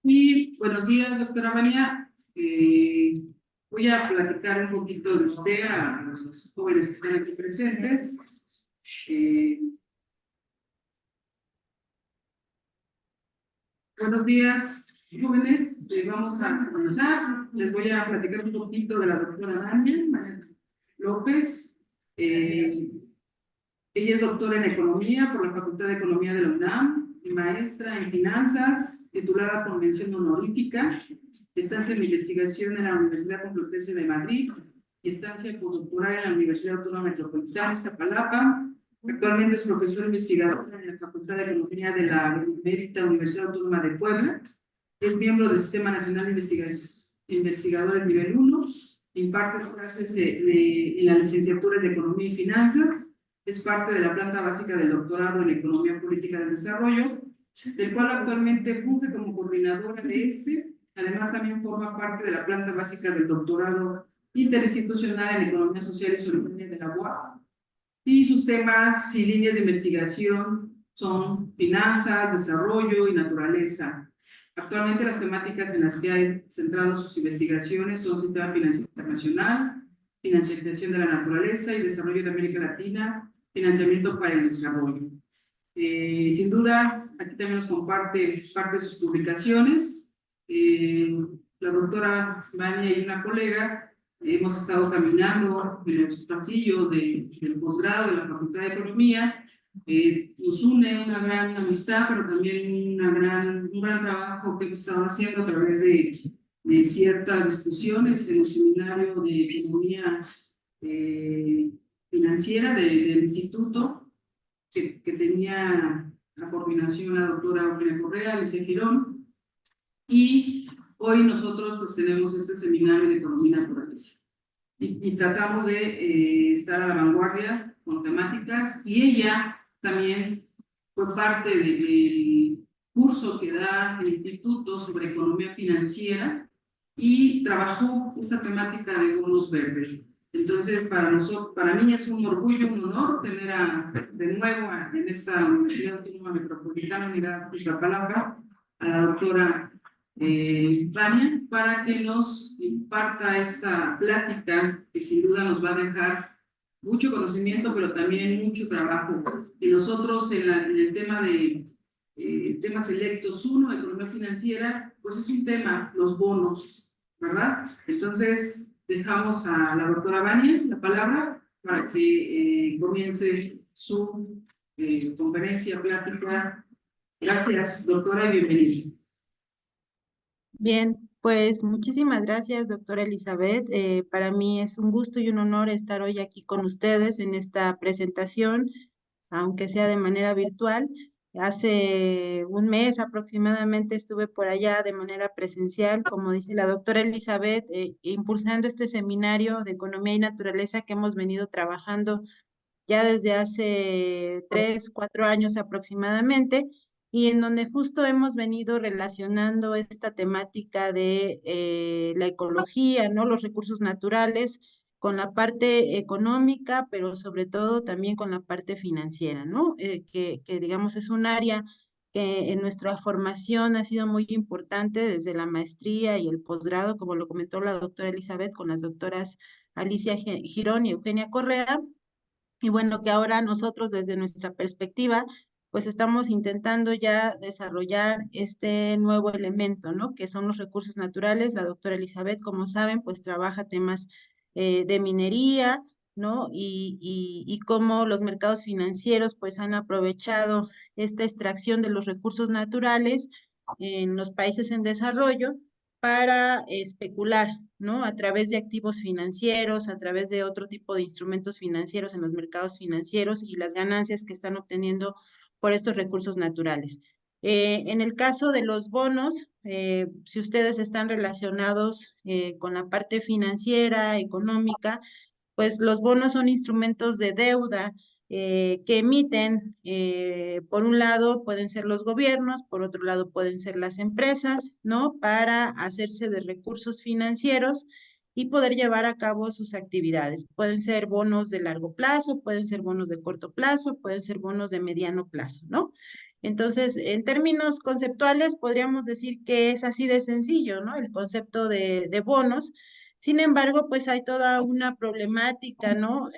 Y buenos días, doctora María. Voy a platicar un poquito de usted a los jóvenes que están aquí presentes. Buenos días, jóvenes. Vamos a comenzar. Les voy a platicar un poquito de la doctora María López. Ella es doctora en Economía por la Facultad de Economía de la UNAM y maestra en Finanzas, titulada con mención honorífica, estancia en investigación en la Universidad Complutense de Madrid y estancia postdoctoral en la Universidad Autónoma Metropolitana de Iztapalapa. Actualmente es profesora investigadora en la Facultad de Economía de la Benemérita Universidad Autónoma de Puebla. Es miembro del Sistema Nacional de Investigadores Nivel 1. Imparte clases en las licenciaturas de Economía y Finanzas. Es parte de la planta básica del doctorado en Economía Política del Desarrollo, del cual actualmente funge como coordinadora de este. Además, también forma parte de la planta básica del doctorado interinstitucional en Economía Social y Solidaria de la UAP. Y sus temas y líneas de investigación son finanzas, desarrollo y naturaleza. Actualmente las temáticas en las que ha centrado sus investigaciones son sistema financiero internacional, financiarización de la naturaleza y desarrollo de América Latina, financiamiento para el desarrollo. Sin duda, aquí también nos comparte parte de sus publicaciones. La doctora Vania y una colega hemos estado caminando en los pasillos del posgrado de la Facultad de Economía. Nos une una gran amistad, pero también un gran trabajo que hemos estado haciendo a través de ciertas discusiones en el seminario de Economía Financiera del Instituto, que tenía la coordinación la doctora Eugenia Correa, Alicia Girón, y hoy nosotros pues tenemos este seminario de economía naturaleza y tratamos de estar a la vanguardia con temáticas, y ella también fue parte del curso que da el instituto sobre economía financiera y trabajó esta temática de bonos verdes. Entonces, para mí es un orgullo, un honor tener de nuevo en esta Universidad Autónoma Metropolitana Unidad de Iztapalapa a la doctora Vania, para que nos imparta esta plática que sin duda nos va a dejar mucho conocimiento, pero también mucho trabajo. Y nosotros en el tema de temas selectos 1, economía financiera, pues es un tema, los bonos, ¿verdad? Entonces, dejamos a la doctora Vania la palabra para que comience su conferencia, plática. Gracias, doctora, y bienvenida. Bien, pues muchísimas gracias, doctora Elizabeth. Para mí es un gusto y un honor estar hoy aquí con ustedes en esta presentación, aunque sea de manera virtual. Hace un mes aproximadamente estuve por allá de manera presencial, como dice la doctora Elizabeth, impulsando este seminario de economía y naturaleza que hemos venido trabajando ya desde hace 3, 4 años aproximadamente, y en donde justo hemos venido relacionando esta temática de la ecología, ¿no? Los recursos naturales con la parte económica, pero sobre todo también con la parte financiera, ¿no? Que digamos es un área que en nuestra formación ha sido muy importante desde la maestría y el posgrado, como lo comentó la doctora Elizabeth, con las doctoras Alicia Girón y Eugenia Correa. Y bueno, que ahora nosotros desde nuestra perspectiva, pues estamos intentando ya desarrollar este nuevo elemento, ¿no? Que son los recursos naturales. La doctora Elizabeth, como saben, pues trabaja temas de minería, ¿no? Y cómo los mercados financieros pues han aprovechado esta extracción de los recursos naturales en los países en desarrollo para especular, ¿no? A través de activos financieros, a través de otro tipo de instrumentos financieros en los mercados financieros y las ganancias que están obteniendo por estos recursos naturales. En el caso de los bonos, si ustedes están relacionados con la parte financiera, económica, pues los bonos son instrumentos de deuda que emiten, por un lado pueden ser los gobiernos, por otro lado pueden ser las empresas, ¿no? Para hacerse de recursos financieros y poder llevar a cabo sus actividades. Pueden ser bonos de largo plazo, pueden ser bonos de corto plazo, pueden ser bonos de mediano plazo, ¿no? Entonces, en términos conceptuales, podríamos decir que es así de sencillo, ¿no? El concepto de bonos. Sin embargo, pues hay toda una problemática, ¿no?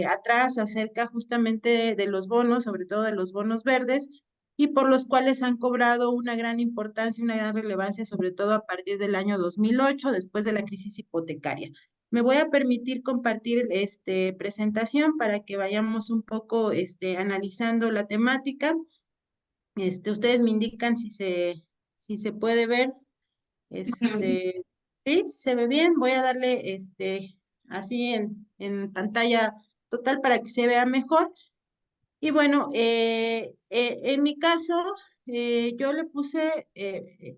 Atrás acerca justamente de los bonos, sobre todo de los bonos verdes, y por los cuales han cobrado una gran importancia, una gran relevancia, sobre todo a partir del año 2008, después de la crisis hipotecaria. Me voy a permitir compartir presentación para que vayamos un poco analizando la temática. Ustedes me indican si se puede ver. Sí, si se ve bien. Voy a darle así en pantalla total para que se vea mejor. Y bueno, en mi caso, yo le puse,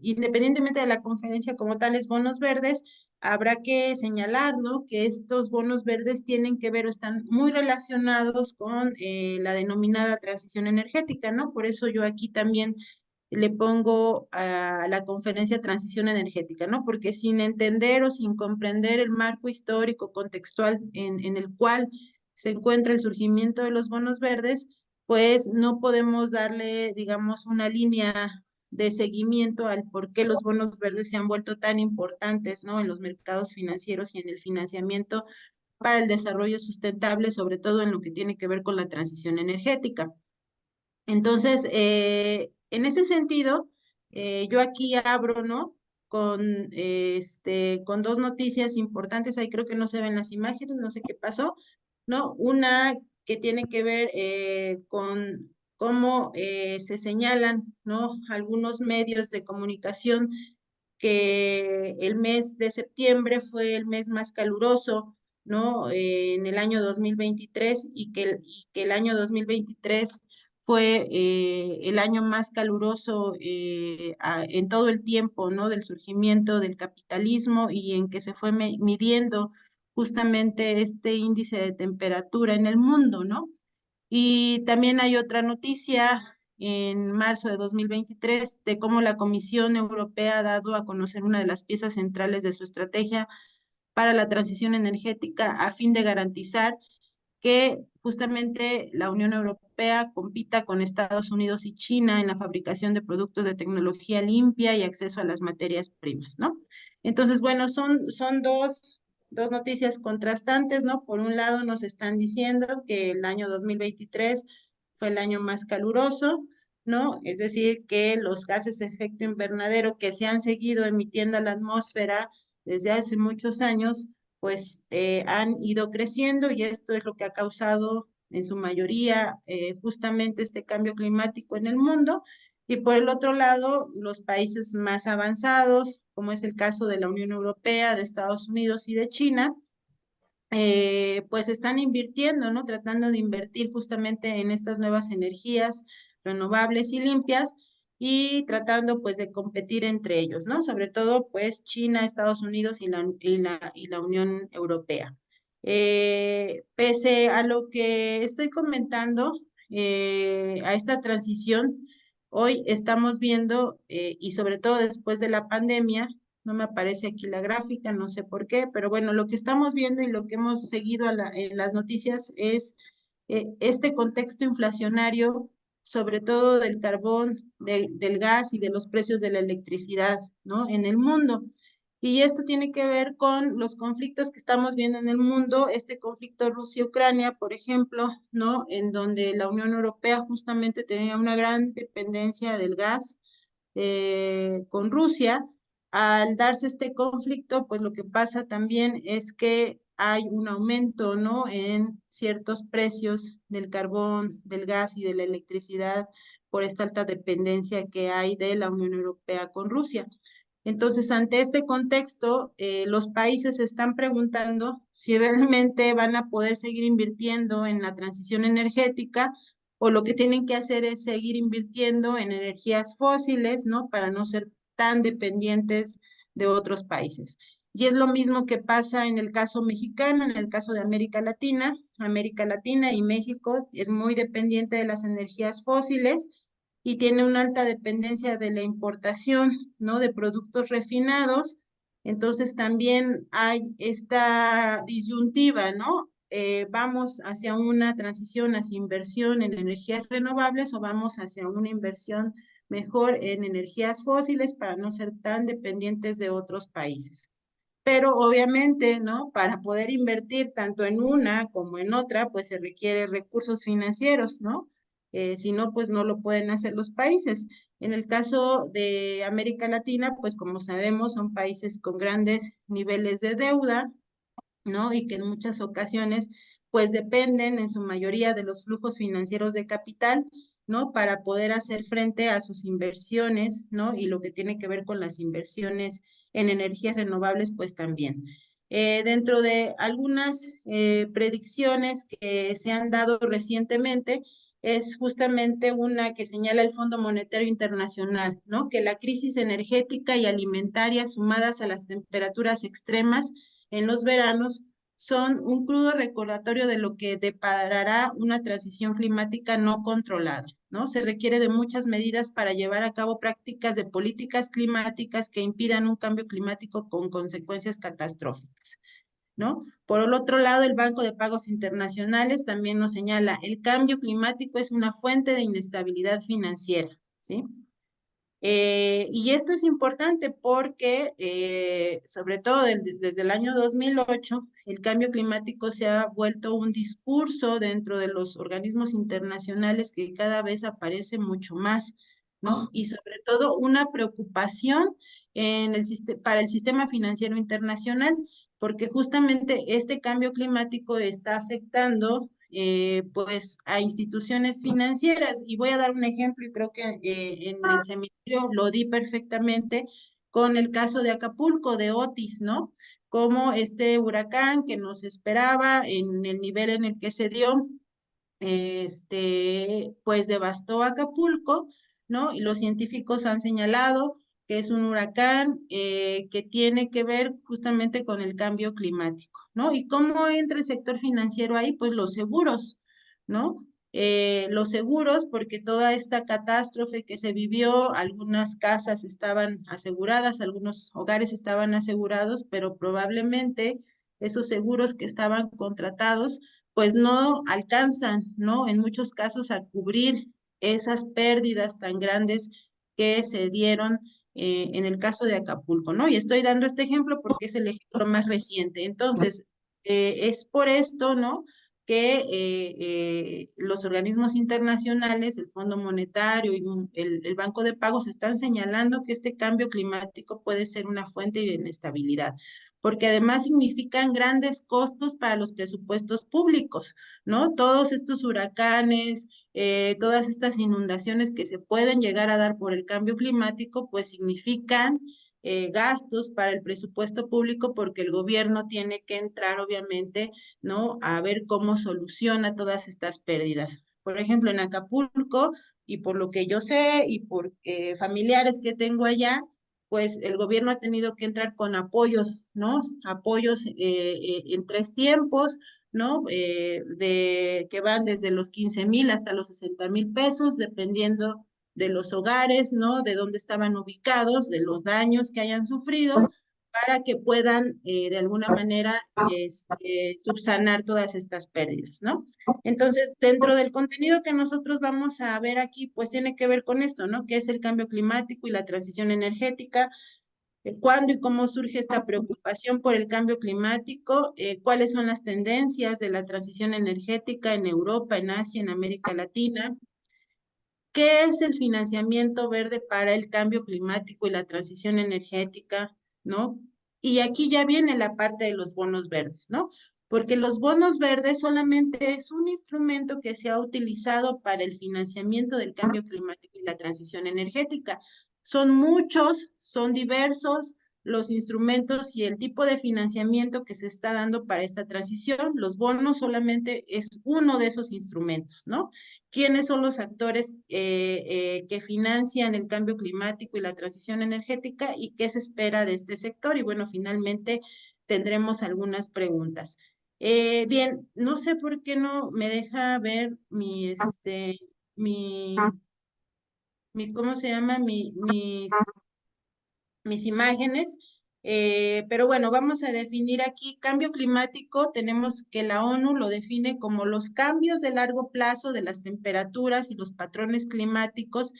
independientemente de la conferencia como tales bonos verdes, habrá que señalar, ¿no? Que estos bonos verdes tienen que ver o están muy relacionados con la denominada transición energética, ¿no? Por eso yo aquí también le pongo a la conferencia transición energética, ¿no? Porque sin entender o sin comprender el marco histórico contextual en el cual se encuentra el surgimiento de los bonos verdes, pues no podemos darle, digamos, una línea de seguimiento al por qué los bonos verdes se han vuelto tan importantes, ¿no? En los mercados financieros y en el financiamiento para el desarrollo sustentable, sobre todo en lo que tiene que ver con la transición energética. Entonces, en ese sentido, yo aquí abro, ¿no? Con dos noticias importantes, ahí creo que no se ven las imágenes, no sé qué pasó, ¿no? Una que tiene que ver con cómo se señalan, ¿no? Algunos medios de comunicación que el mes de septiembre fue el mes más caluroso, ¿no? En el año 2023 y que el año 2023 fue el año más caluroso en todo el tiempo, ¿no? Del surgimiento del capitalismo y en que se fue midiendo justamente este índice de temperatura en el mundo, ¿no? Y también hay otra noticia en marzo de 2023 de cómo la Comisión Europea ha dado a conocer una de las piezas centrales de su estrategia para la transición energética a fin de garantizar que justamente la Unión Europea compita con Estados Unidos y China en la fabricación de productos de tecnología limpia y acceso a las materias primas, ¿no? Entonces, bueno, son dos noticias contrastantes, ¿no? Por un lado, nos están diciendo que el año 2023 fue el año más caluroso, ¿no? Es decir, que los gases de efecto invernadero que se han seguido emitiendo a la atmósfera desde hace muchos años, pues han ido creciendo y esto es lo que ha causado en su mayoría justamente este cambio climático en el mundo. Y por el otro lado, los países más avanzados, como es el caso de la Unión Europea, de Estados Unidos y de China, pues están invirtiendo, ¿no? Tratando de invertir justamente en estas nuevas energías renovables y limpias y tratando pues de competir entre ellos, ¿no? Sobre todo pues China, Estados Unidos y la Unión Europea. Pese a lo que estoy comentando, a esta transición, hoy estamos viendo, y sobre todo después de la pandemia, no me aparece aquí la gráfica, no sé por qué, pero bueno, lo que estamos viendo y lo que hemos seguido en las noticias es este contexto inflacionario, sobre todo del carbón, del gas y de los precios de la electricidad, ¿no? En el mundo. Y esto tiene que ver con los conflictos que estamos viendo en el mundo, este conflicto Rusia-Ucrania, por ejemplo, ¿no? En donde la Unión Europea justamente tenía una gran dependencia del gas con Rusia. Al darse este conflicto, pues lo que pasa también es que hay un aumento, ¿no? En ciertos precios del carbón, del gas y de la electricidad por esta alta dependencia que hay de la Unión Europea con Rusia. Entonces, ante este contexto, los países se están preguntando si realmente van a poder seguir invirtiendo en la transición energética o lo que tienen que hacer es seguir invirtiendo en energías fósiles, ¿no? Para no ser tan dependientes de otros países. Y es lo mismo que pasa en el caso mexicano, en el caso de América Latina. América Latina y México es muy dependiente de las energías fósiles y tiene una alta dependencia de la importación, ¿no? De productos refinados. Entonces también hay esta disyuntiva, ¿no? vamos hacia una transición, hacia inversión en energías renovables o vamos hacia una inversión mejor en energías fósiles para no ser tan dependientes de otros países. Pero obviamente, ¿no? Para poder invertir tanto en una como en otra, pues se requiere recursos financieros, ¿no? Si no, pues no lo pueden hacer los países. En el caso de América Latina, pues como sabemos, son países con grandes niveles de deuda, ¿no? Y que en muchas ocasiones, pues dependen en su mayoría de los flujos financieros de capital, ¿no? Para poder hacer frente a sus inversiones, ¿no? Y lo que tiene que ver con las inversiones en energías renovables, pues también. Dentro de algunas predicciones que se han dado recientemente, es justamente una que señala el Fondo Monetario Internacional, ¿no? Que la crisis energética y alimentaria sumadas a las temperaturas extremas en los veranos son un crudo recordatorio de lo que deparará una transición climática no controlada, ¿no? Se requiere de muchas medidas para llevar a cabo prácticas de políticas climáticas que impidan un cambio climático con consecuencias catastróficas, ¿no? Por el otro lado, el Banco de Pagos Internacionales también nos señala, el cambio climático es una fuente de inestabilidad financiera, ¿sí? Y esto es importante porque, sobre todo desde el año 2008, el cambio climático se ha vuelto un discurso dentro de los organismos internacionales que cada vez aparece mucho más, ¿no? Y sobre todo una preocupación para el sistema financiero internacional, porque justamente este cambio climático está afectando pues a instituciones financieras. Y voy a dar un ejemplo y creo que en el seminario lo di perfectamente con el caso de Acapulco, de Otis, ¿no? Como este huracán que nos esperaba en el nivel en el que se dio, pues devastó Acapulco, ¿no? Y los científicos han señalado que es un huracán que tiene que ver justamente con el cambio climático, ¿no? ¿Y cómo entra el sector financiero ahí? Pues los seguros, ¿no? Los seguros, porque toda esta catástrofe que se vivió, algunas casas estaban aseguradas, algunos hogares estaban asegurados, pero probablemente esos seguros que estaban contratados pues no alcanzan, ¿no? En muchos casos a cubrir esas pérdidas tan grandes que se dieron en el caso de Acapulco, ¿no? Y estoy dando este ejemplo porque es el ejemplo más reciente. Entonces, es por esto, ¿no? Que los organismos internacionales, el Fondo Monetario y el Banco de Pagos están señalando que este cambio climático puede ser una fuente de inestabilidad porque además significan grandes costos para los presupuestos públicos, ¿no? Todos estos huracanes, todas estas inundaciones que se pueden llegar a dar por el cambio climático, pues significan gastos para el presupuesto público porque el gobierno tiene que entrar, obviamente, ¿no? A ver cómo soluciona todas estas pérdidas. Por ejemplo, en Acapulco, y por lo que yo sé y por familiares que tengo allá, pues el gobierno ha tenido que entrar con apoyos, ¿no? Apoyos en 3 tiempos, ¿no? Que van desde los 15,000 hasta los 60,000 pesos, dependiendo de los hogares, ¿no? De dónde estaban ubicados, de los daños que hayan sufrido, para que puedan de alguna manera subsanar todas estas pérdidas, ¿no? Entonces, dentro del contenido que nosotros vamos a ver aquí, pues tiene que ver con esto, ¿no? ¿Qué es el cambio climático y la transición energética? ¿Cuándo y cómo surge esta preocupación por el cambio climático? ¿Cuáles son las tendencias de la transición energética en Europa, en Asia, en América Latina? ¿Qué es el financiamiento verde para el cambio climático y la transición energética? ¿No? Y aquí ya viene la parte de los bonos verdes, ¿no? Porque los bonos verdes solamente es un instrumento que se ha utilizado para el financiamiento del cambio climático y la transición energética. Son muchos, son diversos los instrumentos y el tipo de financiamiento que se está dando para esta transición. Los bonos solamente es uno de esos instrumentos, ¿no? ¿Quiénes son los actores que financian el cambio climático y la transición energética y qué se espera de este sector? Y bueno, finalmente tendremos algunas preguntas. Bien, no sé por qué no me deja ver mi, ¿cómo se llama? Mis imágenes. Pero bueno, vamos a definir aquí cambio climático. Tenemos que la ONU lo define como los cambios de largo plazo de las temperaturas y los patrones climáticos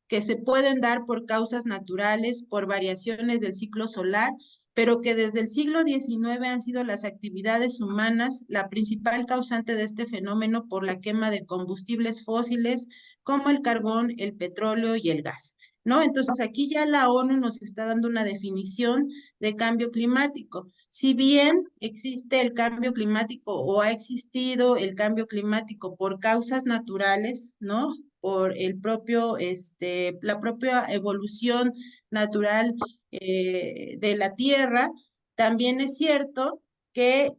que se pueden dar por causas naturales, por variaciones del ciclo solar, pero que desde el siglo XIX han sido las actividades humanas la principal causante de este fenómeno por la quema de combustibles fósiles como el carbón, el petróleo y el gas. ¿No? Entonces aquí ya la ONU nos está dando una definición de cambio climático. Si bien existe el cambio climático o ha existido el cambio climático por causas naturales, ¿no? Por el propio, la propia evolución natural de la Tierra, también es cierto que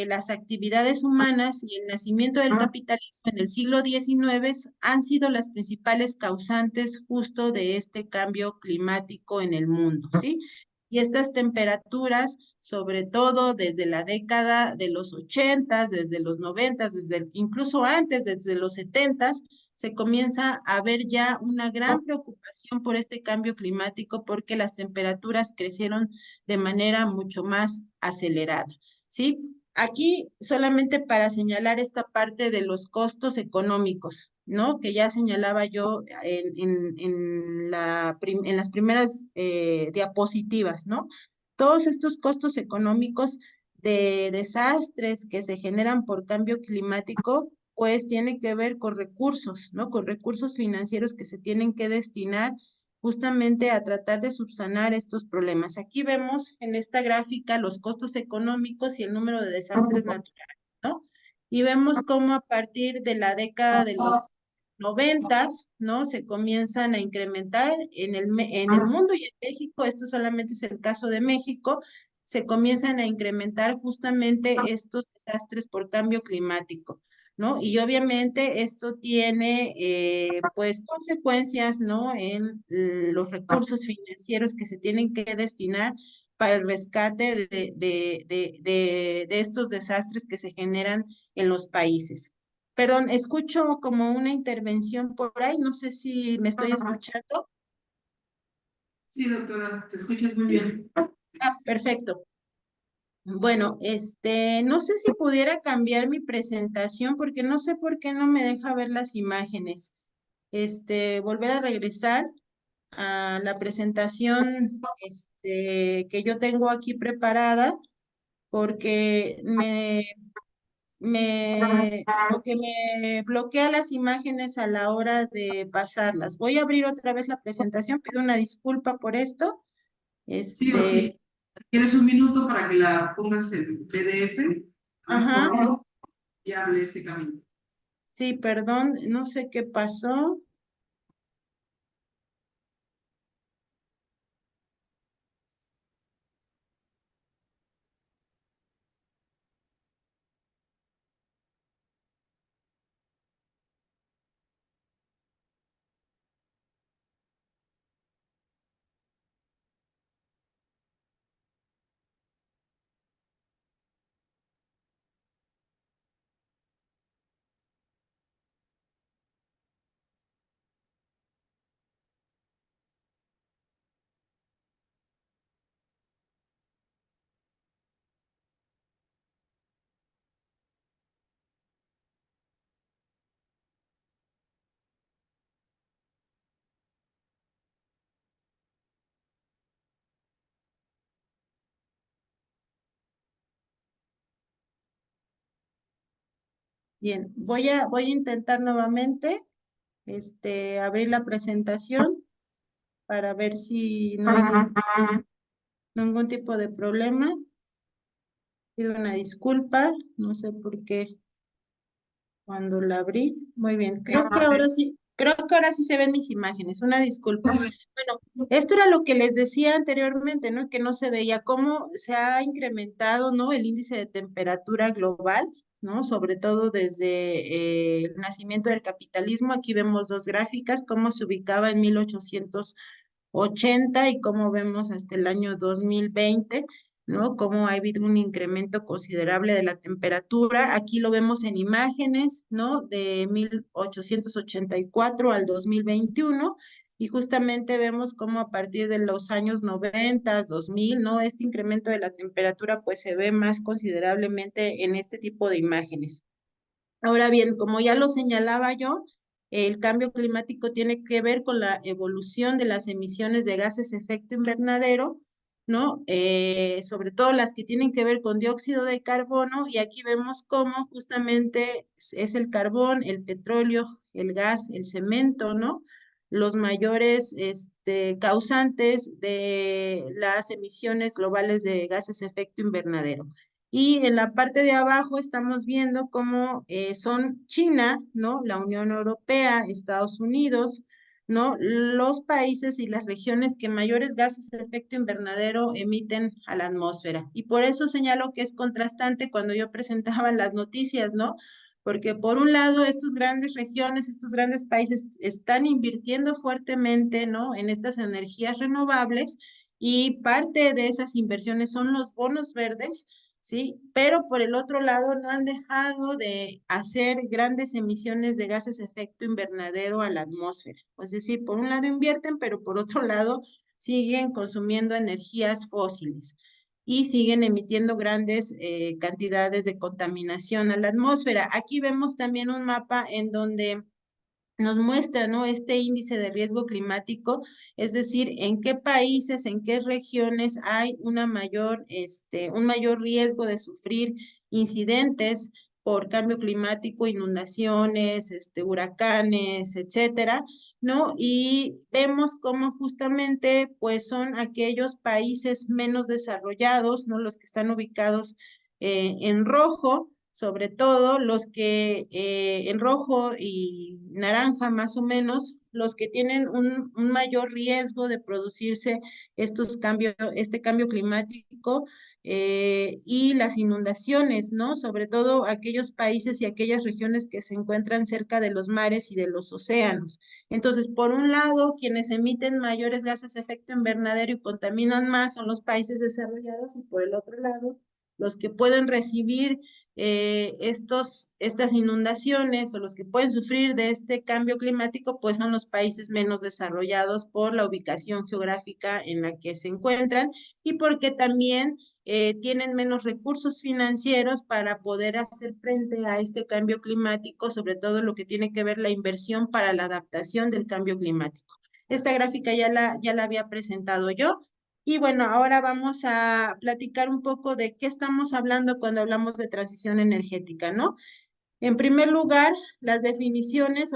las actividades humanas y el nacimiento del capitalismo en el siglo XIX han sido las principales causantes justo de este cambio climático en el mundo, ¿sí? Y estas temperaturas, sobre todo desde la década de los 80, desde los 90, incluso antes, desde los 70, se comienza a ver ya una gran preocupación por este cambio climático porque las temperaturas crecieron de manera mucho más acelerada, ¿sí? Aquí solamente para señalar esta parte de los costos económicos, ¿no? Que ya señalaba yo en las primeras diapositivas, ¿no? Todos estos costos económicos de desastres que se generan por cambio climático, pues tiene que ver con recursos, ¿no? Con recursos financieros que se tienen que destinar justamente a tratar de subsanar estos problemas. Aquí vemos en esta gráfica los costos económicos y el número de desastres naturales, ¿no? Y vemos cómo a partir de la década de los 90, ¿no? Se comienzan a incrementar en el mundo y en México, esto solamente es el caso de México, se comienzan a incrementar justamente estos desastres por cambio climático, ¿no? Y obviamente esto tiene pues consecuencias, ¿no? En los recursos financieros que se tienen que destinar para el rescate de estos desastres que se generan en los países. Perdón, escucho como una intervención por ahí, no sé si me estoy escuchando. Sí, doctora, te escuchas muy bien. Ah, perfecto. Bueno, no sé si pudiera cambiar mi presentación porque no sé por qué no me deja ver las imágenes. Volver a regresar a la presentación, que yo tengo aquí preparada porque lo que me bloquea las imágenes a la hora de pasarlas. Voy a abrir otra vez la presentación, pido una disculpa por esto. Sí, o sí. ¿Tienes un minuto para que la pongas en PDF? Ajá, Y hable este camino. sí, perdón, no sé qué pasó. Bien, voy a intentar nuevamente, abrir la presentación para ver si no hay ningún tipo de problema. Pido una disculpa, no sé por qué cuando la abrí. Muy bien, creo que ahora sí se ven mis imágenes. Una disculpa. Bueno, esto era lo que les decía anteriormente, ¿no? Que no se veía cómo se ha incrementado, ¿no? El índice de temperatura global, ¿no? Sobre todo desde el nacimiento del capitalismo. Aquí vemos dos gráficas, cómo se ubicaba en 1880 y cómo vemos hasta el año 2020, ¿no? Cómo ha habido un incremento considerable de la temperatura. Aquí lo vemos en imágenes, ¿no? De 1884 al 2021. y justamente vemos cómo a partir de los años 90, 2000, ¿no? Este incremento de la temperatura pues se ve más considerablemente en este tipo de imágenes. Ahora bien, como ya lo señalaba yo, el cambio climático tiene que ver con la evolución de las emisiones de gases de efecto invernadero, ¿no? Sobre todo las que tienen que ver con dióxido de carbono, y aquí vemos cómo justamente es el carbón, el petróleo, el gas, el cemento, ¿no? Los mayores causantes de las emisiones globales de gases de efecto invernadero. Y en la parte de abajo estamos viendo cómo son China, ¿no? La Unión Europea, Estados Unidos, ¿no? Los países y las regiones que mayores gases de efecto invernadero emiten a la atmósfera. Y por eso señalo que es contrastante cuando yo presentaba las noticias, ¿no? Porque por un lado, estas grandes regiones, estos grandes países están invirtiendo fuertemente, ¿no? En estas energías renovables, y parte de esas inversiones son los bonos verdes, ¿sí? Pero por el otro lado no han dejado de hacer grandes emisiones de gases de efecto invernadero a la atmósfera. Es decir, por un lado invierten, pero por otro lado siguen consumiendo energías fósiles y siguen emitiendo grandes cantidades de contaminación a la atmósfera. Aquí vemos también un mapa en donde nos muestra, ¿no? Este índice de riesgo climático, es decir, en qué países, en qué regiones hay un mayor riesgo de sufrir incidentes por cambio climático, inundaciones, huracanes, etcétera, ¿no? Y vemos cómo justamente, pues, son aquellos países menos desarrollados, ¿no? Los que están ubicados en rojo, sobre todo los que en rojo y naranja más o menos, los que tienen un mayor riesgo de producirse este cambio climático y las inundaciones, ¿no? Sobre todo aquellos países y aquellas regiones que se encuentran cerca de los mares y de los océanos. Entonces, por un lado, quienes emiten mayores gases de efecto invernadero y contaminan más son los países desarrollados, y por el otro lado, los que pueden recibir estas inundaciones, o los que pueden sufrir de este cambio climático, pues son los países menos desarrollados por la ubicación geográfica en la que se encuentran, y porque también tienen menos recursos financieros para poder hacer frente a este cambio climático, sobre todo lo que tiene que ver la inversión para la adaptación del cambio climático. Esta gráfica ya la había presentado yo. Y bueno, ahora vamos a platicar un poco de qué estamos hablando cuando hablamos de transición energética, ¿no? En primer lugar, las definiciones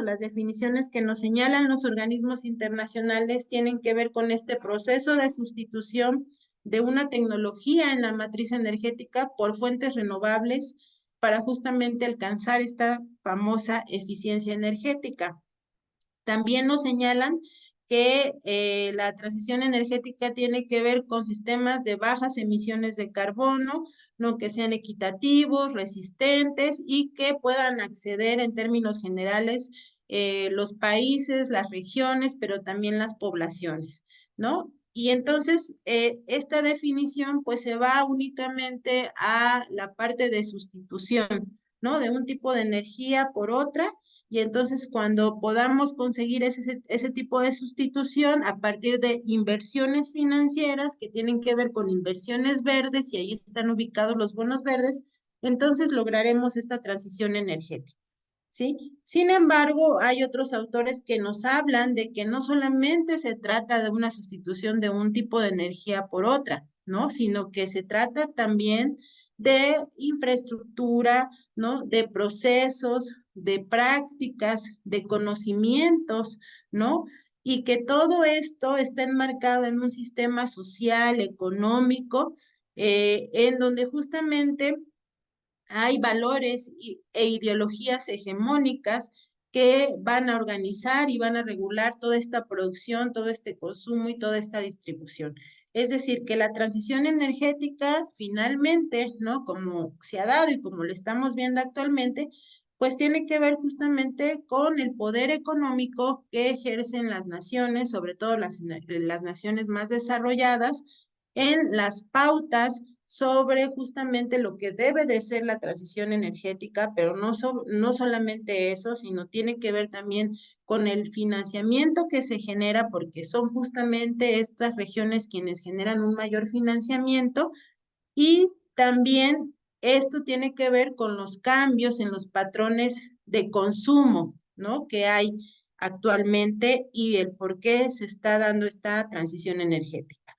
que nos señalan los organismos internacionales tienen que ver con este proceso de sustitución de una tecnología en la matriz energética por fuentes renovables para justamente alcanzar esta famosa eficiencia energética. También nos señalan que la transición energética tiene que ver con sistemas de bajas emisiones de carbono, ¿no? Que sean equitativos, resistentes y que puedan acceder en términos generales los países, las regiones, pero también las poblaciones, ¿no? Y entonces, esta definición pues se va únicamente a la parte de sustitución, ¿no? De un tipo de energía por otra, y entonces cuando podamos conseguir ese tipo de sustitución a partir de inversiones financieras que tienen que ver con inversiones verdes, y ahí están ubicados los bonos verdes, entonces lograremos esta transición energética, ¿sí? Sin embargo, hay otros autores que nos hablan de que no solamente se trata de una sustitución de un tipo de energía por otra, ¿no? Sino que se trata también de infraestructura, ¿no? De procesos, de prácticas, de conocimientos, ¿no? Y que todo esto está enmarcado en un sistema social, económico, en donde justamente hay valores e ideologías hegemónicas que van a organizar y van a regular toda esta producción, todo este consumo y toda esta distribución. Es decir, que la transición energética finalmente, ¿no? Como se ha dado y como lo estamos viendo actualmente, pues tiene que ver justamente con el poder económico que ejercen las naciones, sobre todo las naciones más desarrolladas, en las pautas sobre justamente lo que debe de ser la transición energética, pero no solamente eso, sino tiene que ver también con el financiamiento que se genera, porque son justamente estas regiones quienes generan un mayor financiamiento, y también esto tiene que ver con los cambios en los patrones de consumo, ¿no? Que hay actualmente y el por qué se está dando esta transición energética.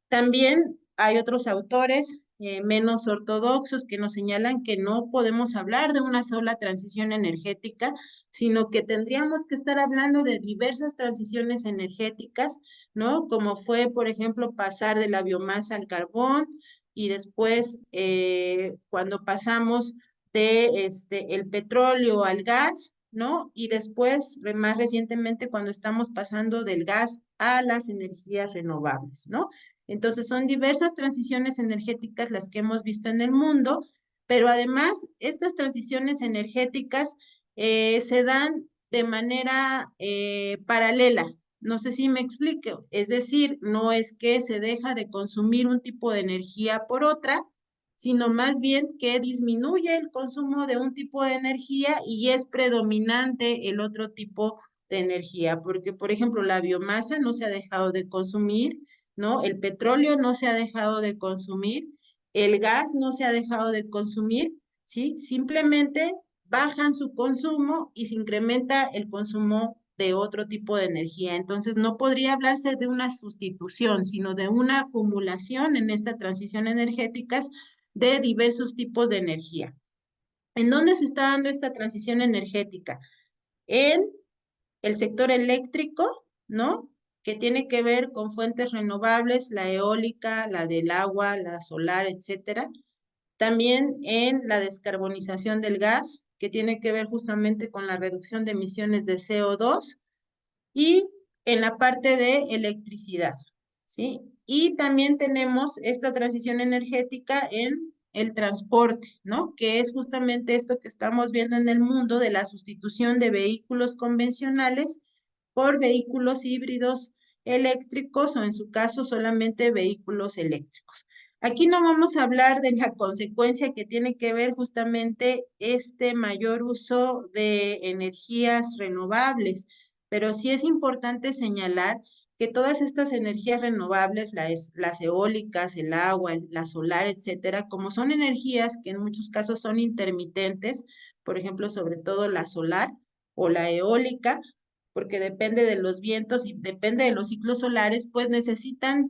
También hay otros autores menos ortodoxos que nos señalan que no podemos hablar de una sola transición energética, sino que tendríamos que estar hablando de diversas transiciones energéticas, ¿no? Como fue, por ejemplo, pasar de la biomasa al carbón y después cuando pasamos de el petróleo al gas, ¿no? Y después, más recientemente, cuando estamos pasando del gas a las energías renovables, ¿no? Entonces son diversas transiciones energéticas las que hemos visto en el mundo, pero además estas transiciones energéticas se dan de manera paralela. No sé si me explico. Es decir, no es que se deja de consumir un tipo de energía por otra, sino más bien que disminuye el consumo de un tipo de energía y es predominante el otro tipo de energía, porque por ejemplo la biomasa no se ha dejado de consumir, ¿no? El petróleo no se ha dejado de consumir, el gas no se ha dejado de consumir, ¿sí? Simplemente bajan su consumo y se incrementa el consumo de otro tipo de energía. Entonces, no podría hablarse de una sustitución, sino de una acumulación en esta transición energética de diversos tipos de energía. ¿En dónde se está dando esta transición energética? En el sector eléctrico, ¿no? Que tiene que ver con fuentes renovables, la eólica, la del agua, la solar, etcétera. También en la descarbonización del gas, que tiene que ver justamente con la reducción de emisiones de CO2 y en la parte de electricidad, ¿sí? Y también tenemos esta transición energética en el transporte, ¿no? Que es justamente esto que estamos viendo en el mundo de la sustitución de vehículos convencionales por vehículos híbridos eléctricos o en su caso solamente vehículos eléctricos. Aquí no vamos a hablar de la consecuencia que tiene que ver justamente este mayor uso de energías renovables, pero sí es importante señalar que todas estas energías renovables, las eólicas, el agua, la solar, etcétera, como son energías que en muchos casos son intermitentes, por ejemplo, sobre todo la solar o la eólica, porque depende de los vientos y depende de los ciclos solares, pues necesitan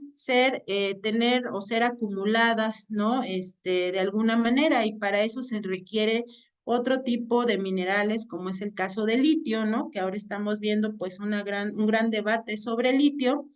tener o ser acumuladas, ¿no? De alguna manera, y para eso se requiere otro tipo de minerales, como es el caso del litio, ¿no? Que ahora estamos viendo, pues, un gran debate sobre el litio,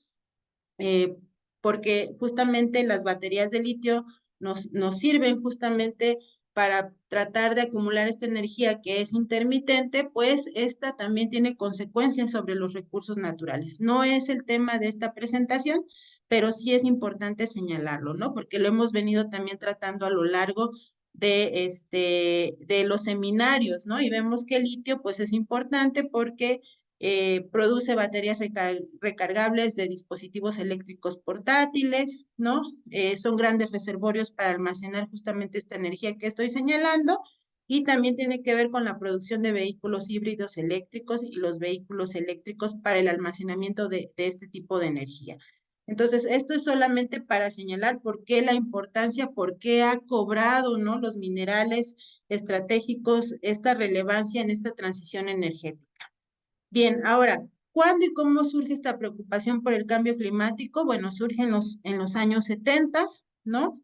eh, porque justamente las baterías de litio nos sirven justamente para tratar de acumular esta energía que es intermitente, pues esta también tiene consecuencias sobre los recursos naturales. No es el tema de esta presentación, pero sí es importante señalarlo, ¿no? Porque lo hemos venido también tratando a lo largo de los seminarios, ¿no? Y vemos que el litio, pues es importante porque produce baterías recargables de dispositivos eléctricos portátiles, ¿no? Son grandes reservorios para almacenar justamente esta energía que estoy señalando y también tiene que ver con la producción de vehículos híbridos eléctricos y los vehículos eléctricos para el almacenamiento de este tipo de energía. Entonces, esto es solamente para señalar por qué la importancia, por qué ha cobrado, ¿no? Los minerales estratégicos esta relevancia en esta transición energética. Bien, ahora, ¿cuándo y cómo surge esta preocupación por el cambio climático? Bueno, surge en los años 70, ¿no?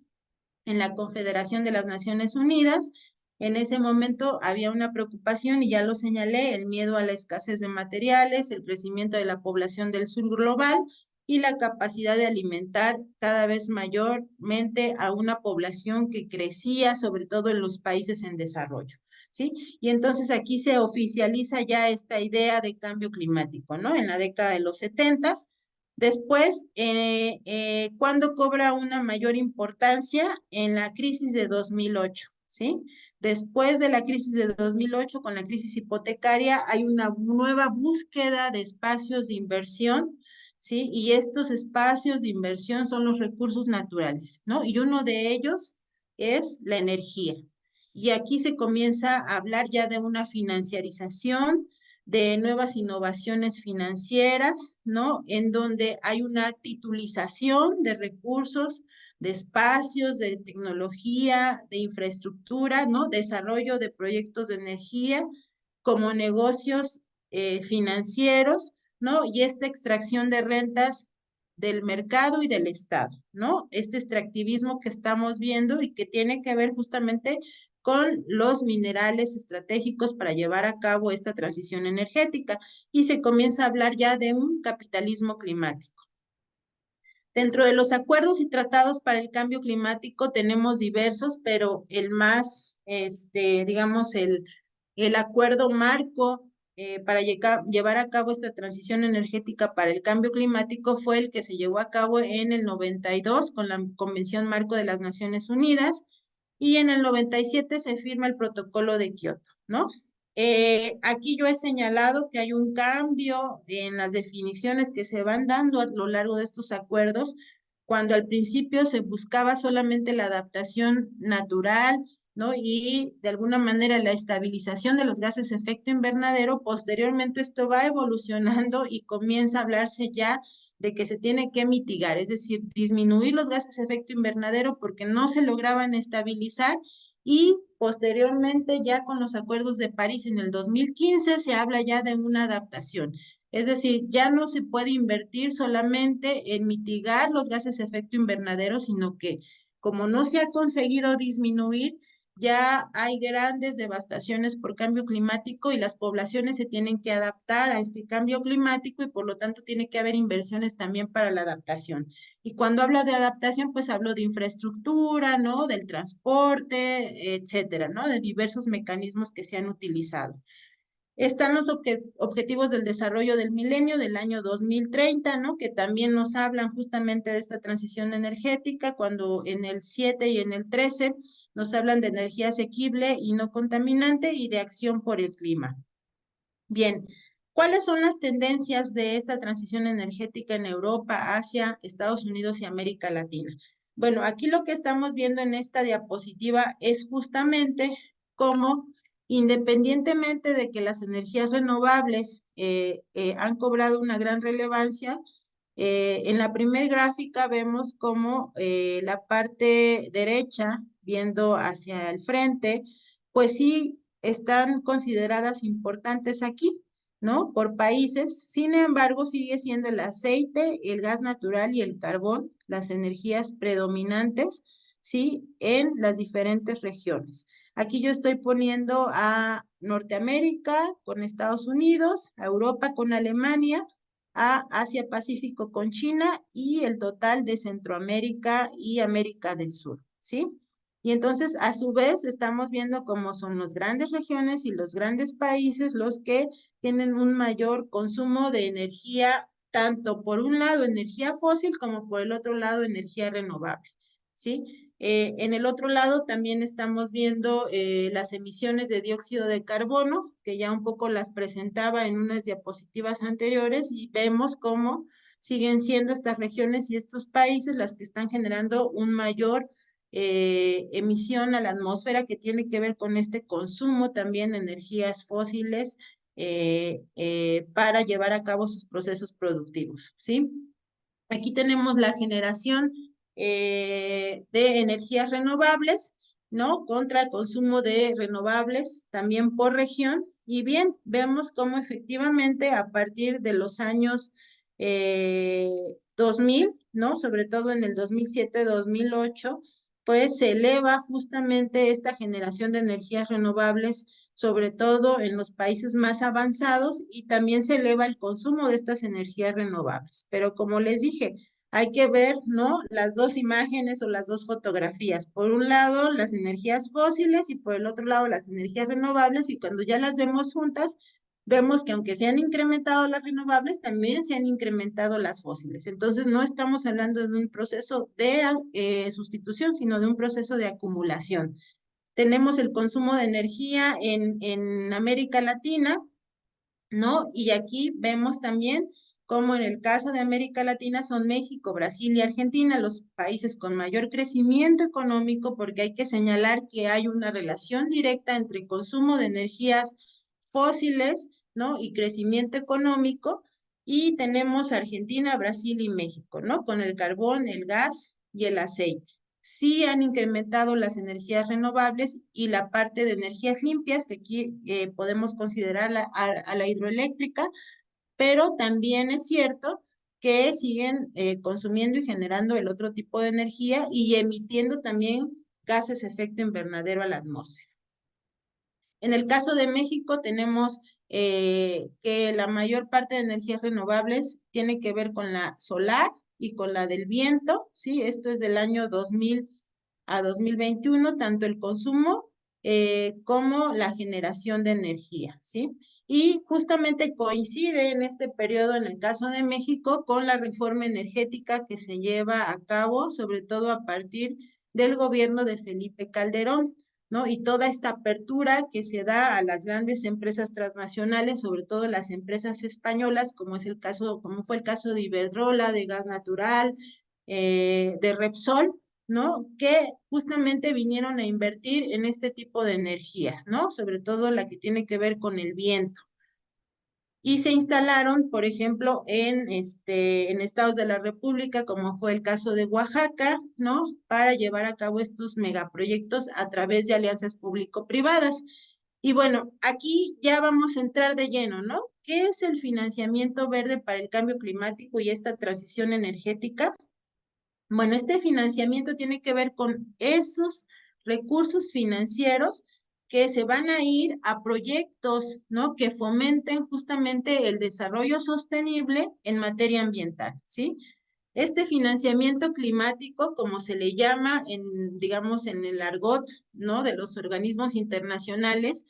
En la Confederación de las Naciones Unidas. En ese momento había una preocupación, y ya lo señalé, el miedo a la escasez de materiales, el crecimiento de la población del sur global y la capacidad de alimentar cada vez mayormente a una población que crecía, sobre todo en los países en desarrollo. ¿Sí? Y entonces aquí se oficializa ya esta idea de cambio climático, ¿no? En la década de los 70. Después, ¿cuándo cobra una mayor importancia? En la crisis de 2008, ¿sí? Después de la crisis de 2008, con la crisis hipotecaria, hay una nueva búsqueda de espacios de inversión ¿sí? Y estos espacios de inversión son los recursos naturales, ¿no? Y uno de ellos es la energía. Y aquí se comienza a hablar ya de una financiarización, de nuevas innovaciones financieras, ¿no? En donde hay una titulización de recursos, de espacios, de tecnología, de infraestructura, ¿no? Desarrollo de proyectos de energía como negocios financieros, ¿no? Y esta extracción de rentas del mercado y del Estado, ¿no? Este extractivismo que estamos viendo y que tiene que ver justamente con los minerales estratégicos para llevar a cabo esta transición energética y se comienza a hablar ya de un capitalismo climático. Dentro de los acuerdos y tratados para el cambio climático tenemos diversos, pero el más, digamos, el acuerdo marco para llevar a cabo esta transición energética para el cambio climático fue el que se llevó a cabo en el 92 con la Convención Marco de las Naciones Unidas y en el 97 se firma el Protocolo de Kioto, ¿no? Aquí yo he señalado que hay un cambio en las definiciones que se van dando a lo largo de estos acuerdos, cuando al principio se buscaba solamente la adaptación natural, ¿no? Y de alguna manera la estabilización de los gases de efecto invernadero, posteriormente esto va evolucionando y comienza a hablarse ya de que se tiene que mitigar, es decir, disminuir los gases de efecto invernadero porque no se lograban estabilizar y posteriormente ya con los acuerdos de París en el 2015 se habla ya de una adaptación. Es decir, ya no se puede invertir solamente en mitigar los gases de efecto invernadero, sino que como no se ha conseguido disminuir, ya hay grandes devastaciones por cambio climático y las poblaciones se tienen que adaptar a este cambio climático y por lo tanto tiene que haber inversiones también para la adaptación. Y cuando hablo de adaptación, pues hablo de infraestructura, ¿no? Del transporte, etcétera, ¿no? De diversos mecanismos que se han utilizado. Están los objetivos del desarrollo del milenio del año 2030, ¿no? Que también nos hablan justamente de esta transición energética, cuando en el 7 y en el 13 nos hablan de energía asequible y no contaminante y de acción por el clima. Bien, ¿cuáles son las tendencias de esta transición energética en Europa, Asia, Estados Unidos y América Latina? Bueno, aquí lo que estamos viendo en esta diapositiva es justamente cómo, independientemente de que las energías renovables han cobrado una gran relevancia, en la primera gráfica vemos cómo la parte derecha, viendo hacia el frente, pues sí están consideradas importantes aquí, ¿no? Por países. Sin embargo, sigue siendo el aceite, el gas natural y el carbón las energías predominantes, ¿sí? En las diferentes regiones. Aquí yo estoy poniendo a Norteamérica con Estados Unidos, a Europa con Alemania, a Asia Pacífico con China y el total de Centroamérica y América del Sur, ¿sí? Y entonces, a su vez, estamos viendo cómo son las grandes regiones y los grandes países los que tienen un mayor consumo de energía, tanto por un lado energía fósil como por el otro lado energía renovable, ¿sí? En el otro lado también estamos viendo las emisiones de dióxido de carbono, que ya un poco las presentaba en unas diapositivas anteriores, y vemos cómo siguen siendo estas regiones y estos países las que están generando un mayor emisión a la atmósfera que tiene que ver con este consumo también de energías fósiles para llevar a cabo sus procesos productivos, ¿sí? Aquí tenemos la generación de energías renovables, ¿no? Contra el consumo de renovables también por región. Y bien, vemos cómo efectivamente a partir de los años 2000, ¿no? Sobre todo en el 2007-2008, pues se eleva justamente esta generación de energías renovables, sobre todo en los países más avanzados, y también se eleva el consumo de estas energías renovables. Pero como les dije, hay que ver, ¿no? Las dos imágenes o las dos fotografías. Por un lado, las energías fósiles y por el otro lado, las energías renovables. Y cuando ya las vemos juntas, vemos que aunque se han incrementado las renovables, también se han incrementado las fósiles. Entonces, no estamos hablando de un proceso de sustitución, sino de un proceso de acumulación. Tenemos el consumo de energía en América Latina, ¿no? Y aquí vemos también como en el caso de América Latina son México, Brasil y Argentina, los países con mayor crecimiento económico, porque hay que señalar que hay una relación directa entre consumo de energías fósiles, ¿no? Y crecimiento económico, y tenemos Argentina, Brasil y México, ¿no? Con el carbón, el gas y el aceite. Sí han incrementado las energías renovables y la parte de energías limpias, que aquí podemos considerar a la hidroeléctrica, pero también es cierto que siguen consumiendo y generando el otro tipo de energía y emitiendo también gases de efecto invernadero a la atmósfera. En el caso de México tenemos que la mayor parte de energías renovables tiene que ver con la solar y con la del viento, ¿sí? Esto es del año 2000 a 2021, tanto el consumo como la generación de energía, ¿sí? Y justamente coincide en este periodo, en el caso de México, con la reforma energética que se lleva a cabo, sobre todo a partir del gobierno de Felipe Calderón, ¿no? Y toda esta apertura que se da a las grandes empresas transnacionales, sobre todo las empresas españolas, como es el caso, como fue el caso de Iberdrola, de Gas Natural, de Repsol, ¿no? Que justamente vinieron a invertir en este tipo de energías, ¿no? Sobre todo la que tiene que ver con el viento. Y se instalaron, por ejemplo, en estados de la República, como fue el caso de Oaxaca, ¿no? Para llevar a cabo estos megaproyectos a través de alianzas público-privadas. Y bueno, aquí ya vamos a entrar de lleno, ¿no? ¿Qué es el financiamiento verde para el cambio climático y esta transición energética? Bueno, este financiamiento tiene que ver con esos recursos financieros que se van a ir a proyectos, ¿no? Que fomenten justamente el desarrollo sostenible en materia ambiental, ¿sí? Este financiamiento climático, como se le llama digamos, en el argot, ¿no? De los organismos internacionales,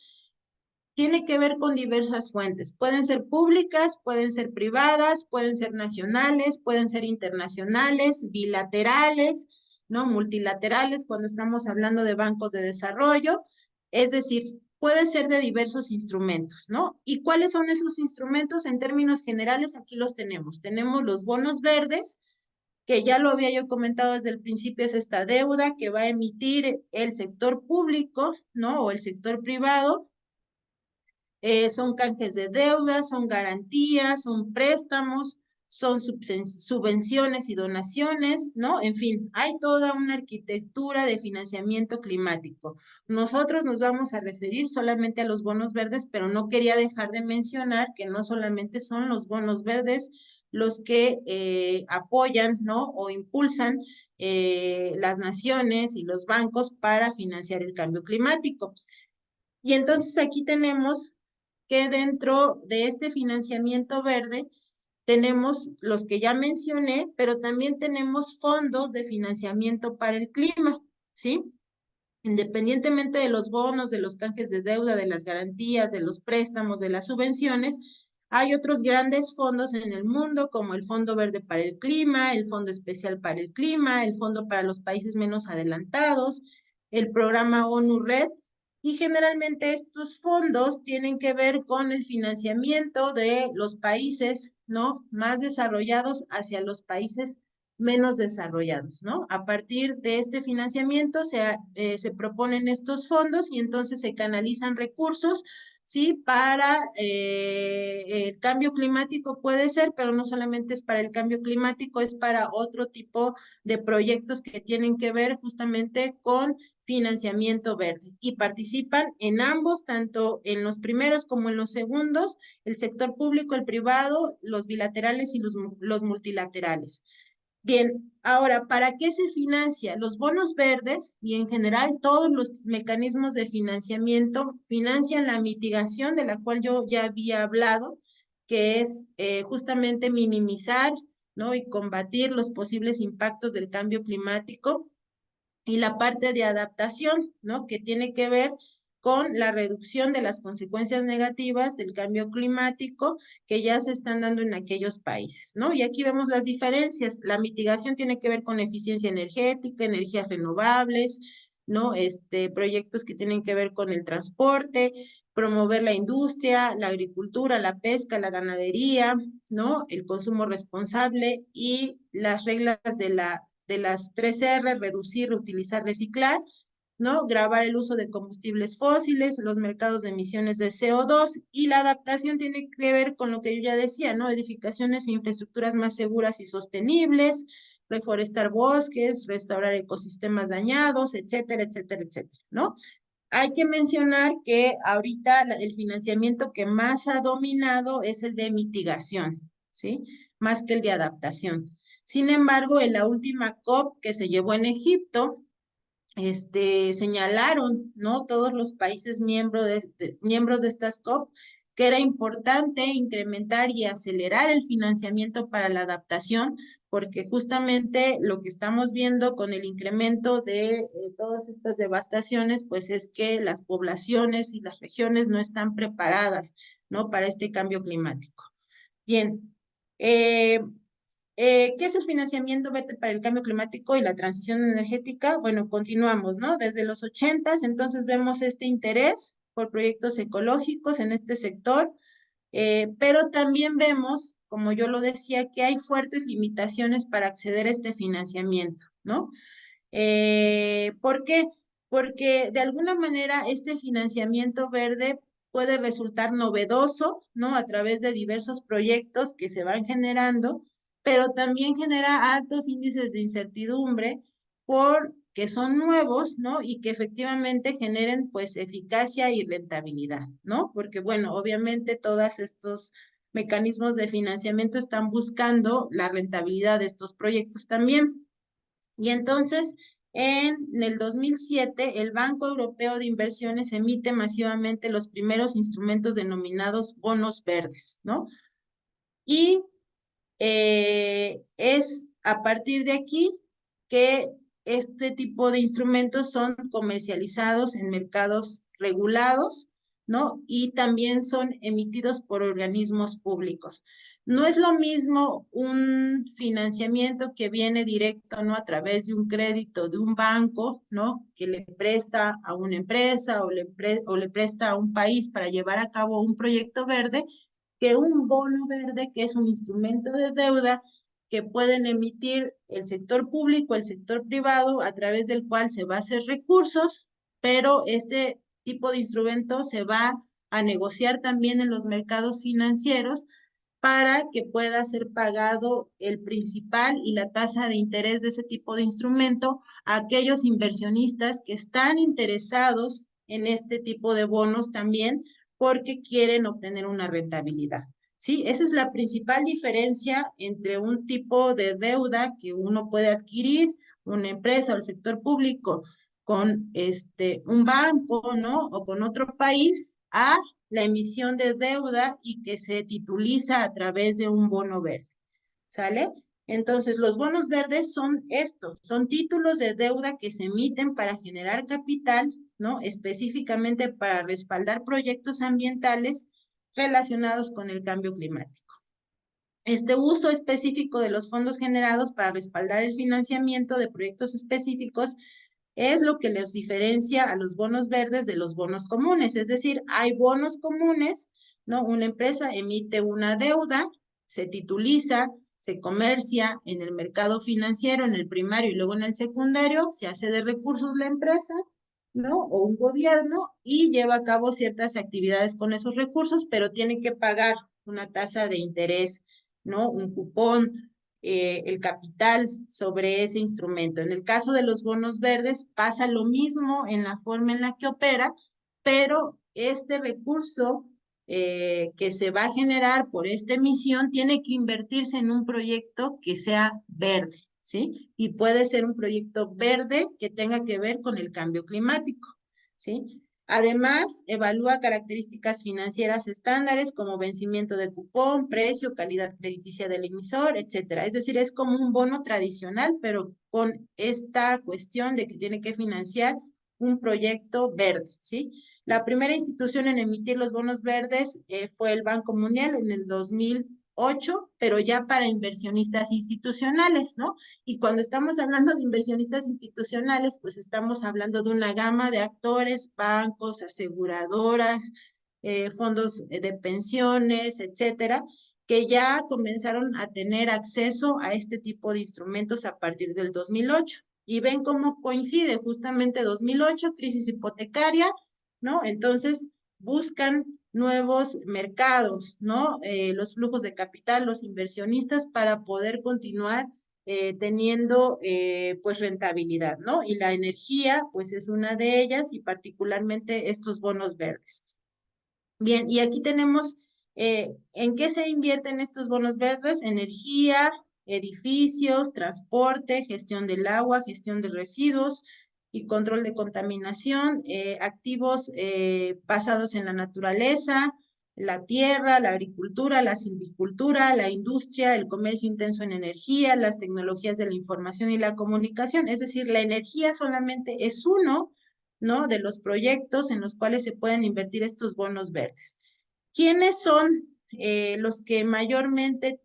tiene que ver con diversas fuentes. Pueden ser públicas, pueden ser privadas, pueden ser nacionales, pueden ser internacionales, bilaterales, ¿no? Multilaterales, cuando estamos hablando de bancos de desarrollo. Es decir, puede ser de diversos instrumentos, ¿no? ¿Y cuáles son esos instrumentos? En términos generales, aquí los tenemos. Tenemos los bonos verdes, que ya lo había yo comentado desde el principio, es esta deuda que va a emitir el sector público, ¿no? O el sector privado. Son canjes de deuda, son garantías, son préstamos, son subvenciones y donaciones, ¿no? En fin, hay toda una arquitectura de financiamiento climático. Nosotros nos vamos a referir solamente a los bonos verdes, pero no quería dejar de mencionar que no solamente son los bonos verdes los que apoyan, ¿no? O impulsan las naciones y los bancos para financiar el cambio climático. Y entonces aquí tenemos que dentro de este financiamiento verde tenemos los que ya mencioné, pero también tenemos fondos de financiamiento para el clima, ¿sí? Independientemente de los bonos, de los canjes de deuda, de las garantías, de los préstamos, de las subvenciones, hay otros grandes fondos en el mundo, como el Fondo Verde para el Clima, el Fondo Especial para el Clima, el Fondo para los Países Menos Adelantados, el Programa ONU Red, y generalmente estos fondos tienen que ver con el financiamiento de los países, ¿no? Más desarrollados hacia los países menos desarrollados, ¿no? A partir de este financiamiento se proponen estos fondos y entonces se canalizan recursos, ¿sí? Para el cambio climático puede ser, pero no solamente es para el cambio climático, es para otro tipo de proyectos que tienen que ver justamente con financiamiento verde y participan en ambos, tanto en los primeros como en los segundos, el sector público, el privado, los bilaterales y los multilaterales. Bien, ahora, ¿para qué se financia? Los bonos verdes y en general todos los mecanismos de financiamiento financian la mitigación de la cual yo ya había hablado, que es justamente minimizar, ¿no? Y combatir los posibles impactos del cambio climático, y la parte de adaptación, ¿no? Que tiene que ver con la reducción de las consecuencias negativas del cambio climático que ya se están dando en aquellos países, ¿no? Y aquí vemos las diferencias. La mitigación tiene que ver con eficiencia energética, energías renovables, ¿no? Proyectos que tienen que ver con el transporte, promover la industria, la agricultura, la pesca, la ganadería, ¿no? El consumo responsable y las reglas de las 3R, reducir, reutilizar, reciclar, ¿no? Grabar el uso de combustibles fósiles, los mercados de emisiones de CO2 y la adaptación tiene que ver con lo que yo ya decía, ¿no? Edificaciones e infraestructuras más seguras y sostenibles, reforestar bosques, restaurar ecosistemas dañados, etcétera, etcétera, etcétera, ¿no? Hay que mencionar que ahorita el financiamiento que más ha dominado es el de mitigación, ¿sí? Más que el de adaptación. Sin embargo, en la última COP que se llevó en Egipto, señalaron, ¿no? Todos los países miembros de estas COP, que era importante incrementar y acelerar el financiamiento para la adaptación, porque justamente lo que estamos viendo con el incremento de todas estas devastaciones, pues es que las poblaciones y las regiones no están preparadas, ¿no? Para este cambio climático. Bien, ¿qué es el financiamiento verde para el cambio climático y la transición energética? Bueno, continuamos, ¿no? Desde los 80s, entonces vemos este interés por proyectos ecológicos en este sector, pero también vemos, como yo lo decía, que hay fuertes limitaciones para acceder a este financiamiento, ¿no? ¿Por qué? Porque de alguna manera este financiamiento verde puede resultar novedoso, ¿no? A través de diversos proyectos que se van generando, pero también genera altos índices de incertidumbre porque son nuevos, ¿no? Y que efectivamente generen pues eficacia y rentabilidad, ¿no? Porque bueno, obviamente todos estos mecanismos de financiamiento están buscando la rentabilidad de estos proyectos también. Y entonces, en el 2007, el Banco Europeo de Inversiones emite masivamente los primeros instrumentos denominados bonos verdes, ¿no? Y es a partir de aquí que este tipo de instrumentos son comercializados en mercados regulados, ¿no? Y también son emitidos por organismos públicos. No es lo mismo un financiamiento que viene directo, ¿no? A través de un crédito de un banco, ¿no? Que le presta a una empresa o le presta a un país para llevar a cabo un proyecto verde, que un bono verde, que es un instrumento de deuda que pueden emitir el sector público, el sector privado, a través del cual se va a hacer recursos, pero este tipo de instrumento se va a negociar también en los mercados financieros para que pueda ser pagado el principal y la tasa de interés de ese tipo de instrumento a aquellos inversionistas que están interesados en este tipo de bonos también porque quieren obtener una rentabilidad. Sí, esa es la principal diferencia entre un tipo de deuda que uno puede adquirir, una empresa o el sector público con un banco, ¿no? O con otro país, a la emisión de deuda y que se tituliza a través de un bono verde, ¿sale? Entonces, los bonos verdes son estos, son títulos de deuda que se emiten para generar capital, ¿no? Específicamente para respaldar proyectos ambientales relacionados con el cambio climático. Este uso específico de los fondos generados para respaldar el financiamiento de proyectos específicos es lo que los diferencia a los bonos verdes de los bonos comunes. Es decir, hay bonos comunes, ¿no? Una empresa emite una deuda, se tituliza, se comercia en el mercado financiero, en el primario y luego en el secundario, se hace de recursos la empresa, ¿no? O un gobierno y lleva a cabo ciertas actividades con esos recursos, pero tiene que pagar una tasa de interés, ¿no? Un cupón, el capital sobre ese instrumento. En el caso de los bonos verdes pasa lo mismo en la forma en la que opera, pero este recurso que se va a generar por esta emisión tiene que invertirse en un proyecto que sea verde, ¿sí? Y puede ser un proyecto verde que tenga que ver con el cambio climático, ¿sí? Además, evalúa características financieras estándares como vencimiento de cupón, precio, calidad crediticia del emisor, etcétera. Es decir, es como un bono tradicional, pero con esta cuestión de que tiene que financiar un proyecto verde, ¿sí? La primera institución en emitir los bonos verdes fue el Banco Mundial en el 2008, pero ya para inversionistas institucionales, ¿no? Y cuando estamos hablando de inversionistas institucionales, pues estamos hablando de una gama de actores, bancos, aseguradoras, fondos de pensiones, etcétera, que ya comenzaron a tener acceso a este tipo de instrumentos a partir del 2008. Y ven cómo coincide justamente 2008, crisis hipotecaria, ¿no? Entonces buscan nuevos mercados, ¿no? Los flujos de capital, los inversionistas para poder continuar teniendo pues rentabilidad, ¿no? Y la energía pues es una de ellas y particularmente estos bonos verdes. Bien, y aquí tenemos en qué se invierten estos bonos verdes: energía, edificios, transporte, gestión del agua, gestión de residuos y control de contaminación, activos basados en la naturaleza, la tierra, la agricultura, la silvicultura, la industria, el comercio intenso en energía, las tecnologías de la información y la comunicación. Es decir, la energía solamente es uno, ¿no?, de los proyectos en los cuales se pueden invertir estos bonos verdes. ¿Quiénes son los que mayormente,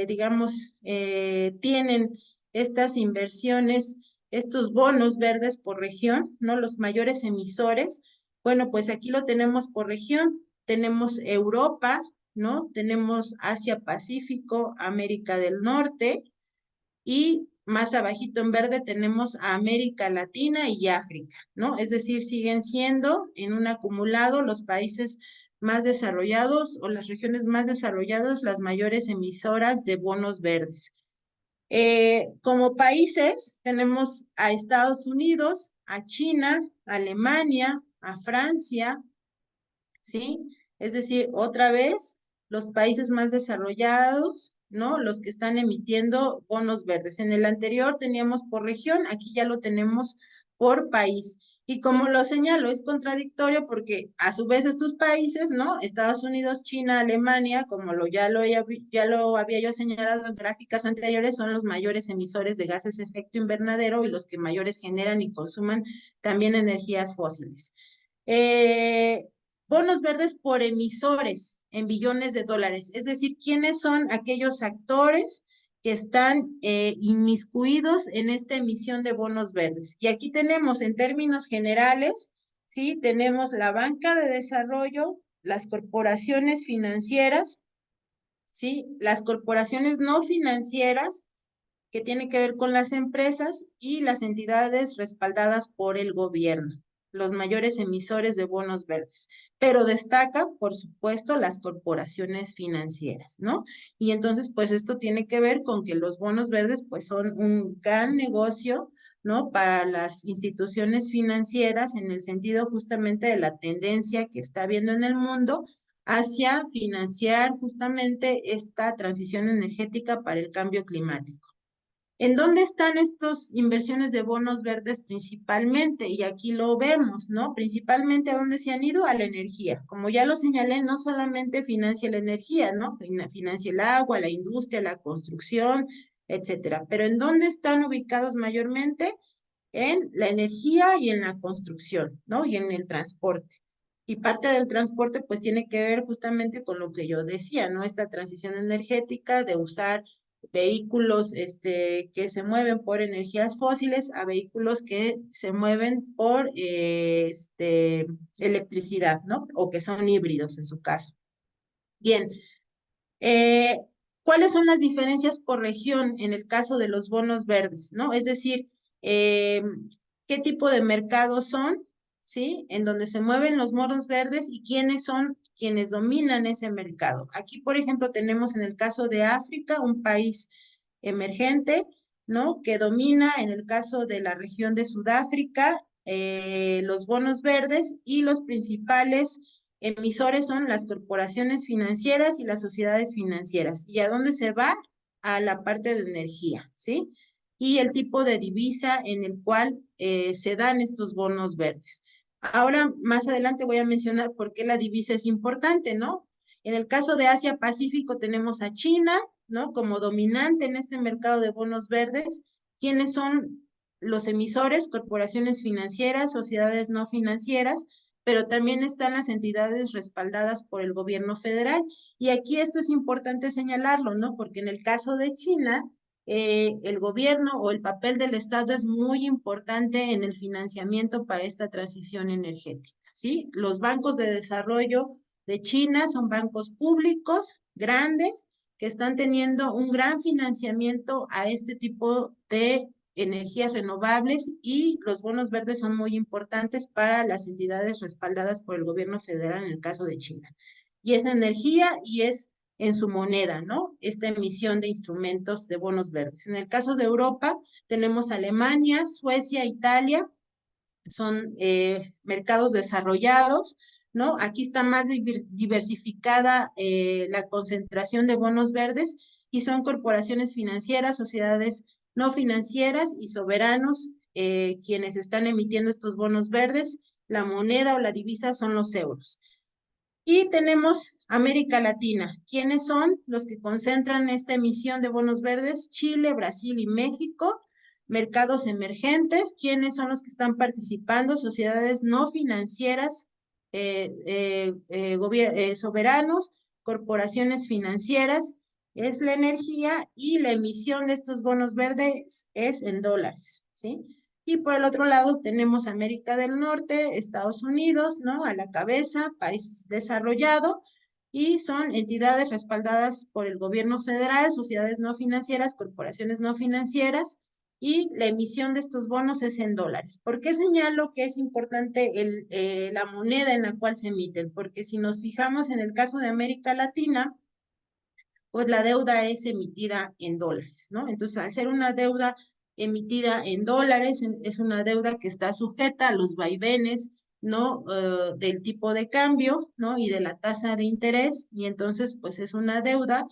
digamos, tienen estas inversiones, estos bonos verdes por región, ¿no? Los mayores emisores. Bueno, pues aquí lo tenemos por región. Tenemos Europa, ¿no? Tenemos Asia-Pacífico, América del Norte, y más abajito en verde tenemos a América Latina y África, ¿no? Es decir, siguen siendo en un acumulado los países más desarrollados o las regiones más desarrolladas las mayores emisoras de bonos verdes. Como países tenemos a Estados Unidos, a China, a Alemania, a Francia, ¿sí? Es decir, otra vez, los países más desarrollados, ¿no? Los que están emitiendo bonos verdes. En el anterior teníamos por región, aquí ya lo tenemos por país. Y como lo señalo, es contradictorio porque a su vez estos países, ¿no? Estados Unidos, China, Alemania, como ya lo había yo señalado en gráficas anteriores, son los mayores emisores de gases de efecto invernadero y los que mayores generan y consuman también energías fósiles. Bonos verdes por emisores en billones de dólares, es decir, ¿quiénes son aquellos actores que están inmiscuidos en esta emisión de bonos verdes? Y aquí tenemos en términos generales, ¿sí? Tenemos la banca de desarrollo, las corporaciones financieras, ¿sí? Las corporaciones no financieras, que tiene que ver con las empresas, y las entidades respaldadas por el gobierno, los mayores emisores de bonos verdes. Pero destaca, por supuesto, las corporaciones financieras, ¿no? Y entonces, pues esto tiene que ver con que los bonos verdes, pues son un gran negocio, ¿no?, para las instituciones financieras, en el sentido justamente de la tendencia que está habiendo en el mundo hacia financiar justamente esta transición energética para el cambio climático. ¿En dónde están estas inversiones de bonos verdes principalmente? Y aquí lo vemos, ¿no? Principalmente, ¿a dónde se han ido? A la energía. Como ya lo señalé, no solamente financia la energía, ¿no? Financia el agua, la industria, la construcción, etcétera. Pero ¿en dónde están ubicados mayormente? En la energía y en la construcción, ¿no? Y en el transporte. Y parte del transporte, pues, tiene que ver justamente con lo que yo decía, ¿no? Esta transición energética de usar vehículos que se mueven por energías fósiles a vehículos que se mueven por electricidad, ¿no? O que son híbridos en su caso. Bien, eh, ¿cuáles son las diferencias por región en el caso de los bonos verdes, ¿no? Es decir, ¿qué tipo de mercados son, ¿sí?, en donde se mueven los bonos verdes, y quiénes son quienes dominan ese mercado? Aquí, por ejemplo, tenemos en el caso de África, un país emergente, ¿no?, que domina en el caso de la región de Sudáfrica los bonos verdes, y los principales emisores son las corporaciones financieras y las sociedades financieras. ¿Y a dónde se va? A la parte de energía, ¿sí? Y el tipo de divisa en el cual se dan estos bonos verdes. Ahora, más adelante voy a mencionar por qué la divisa es importante, ¿no? En el caso de Asia-Pacífico tenemos a China, ¿no?, como dominante en este mercado de bonos verdes. ¿Quiénes son los emisores? Corporaciones financieras, sociedades no financieras, pero también están las entidades respaldadas por el gobierno federal. Y aquí esto es importante señalarlo, ¿no? Porque en el caso de China, el gobierno o el papel del Estado es muy importante en el financiamiento para esta transición energética, ¿sí? Los bancos de desarrollo de China, son bancos públicos grandes que están teniendo un gran financiamiento a este tipo de energías renovables, y los bonos verdes son muy importantes para las entidades respaldadas por el gobierno federal en el caso de China. Y es energía y es en su moneda, ¿no? Esta emisión de instrumentos de bonos verdes. En el caso de Europa, tenemos Alemania, Suecia, Italia, son mercados desarrollados, ¿no? Aquí está más diversificada la concentración de bonos verdes, y son corporaciones financieras, sociedades no financieras y soberanos quienes están emitiendo estos bonos verdes. La moneda o la divisa son los euros. Y tenemos América Latina. ¿Quiénes son los que concentran esta emisión de bonos verdes? Chile, Brasil y México. Mercados emergentes. ¿Quiénes son los que están participando? Sociedades no financieras, soberanos, corporaciones financieras. Es la energía, y la emisión de estos bonos verdes es en dólares, ¿sí? Y por el otro lado tenemos América del Norte, Estados Unidos, ¿no? A la cabeza, país desarrollado, y son entidades respaldadas por el gobierno federal, sociedades no financieras, corporaciones no financieras, y la emisión de estos bonos es en dólares. ¿Por qué señalo que es importante la moneda en la cual se emiten? Porque si nos fijamos en el caso de América Latina, pues la deuda es emitida en dólares, ¿no? Entonces, al ser una deuda emitida en dólares, es una deuda que está sujeta a los vaivenes, ¿no? Del tipo de cambio, ¿no? Y de la tasa de interés, y entonces, pues es una deuda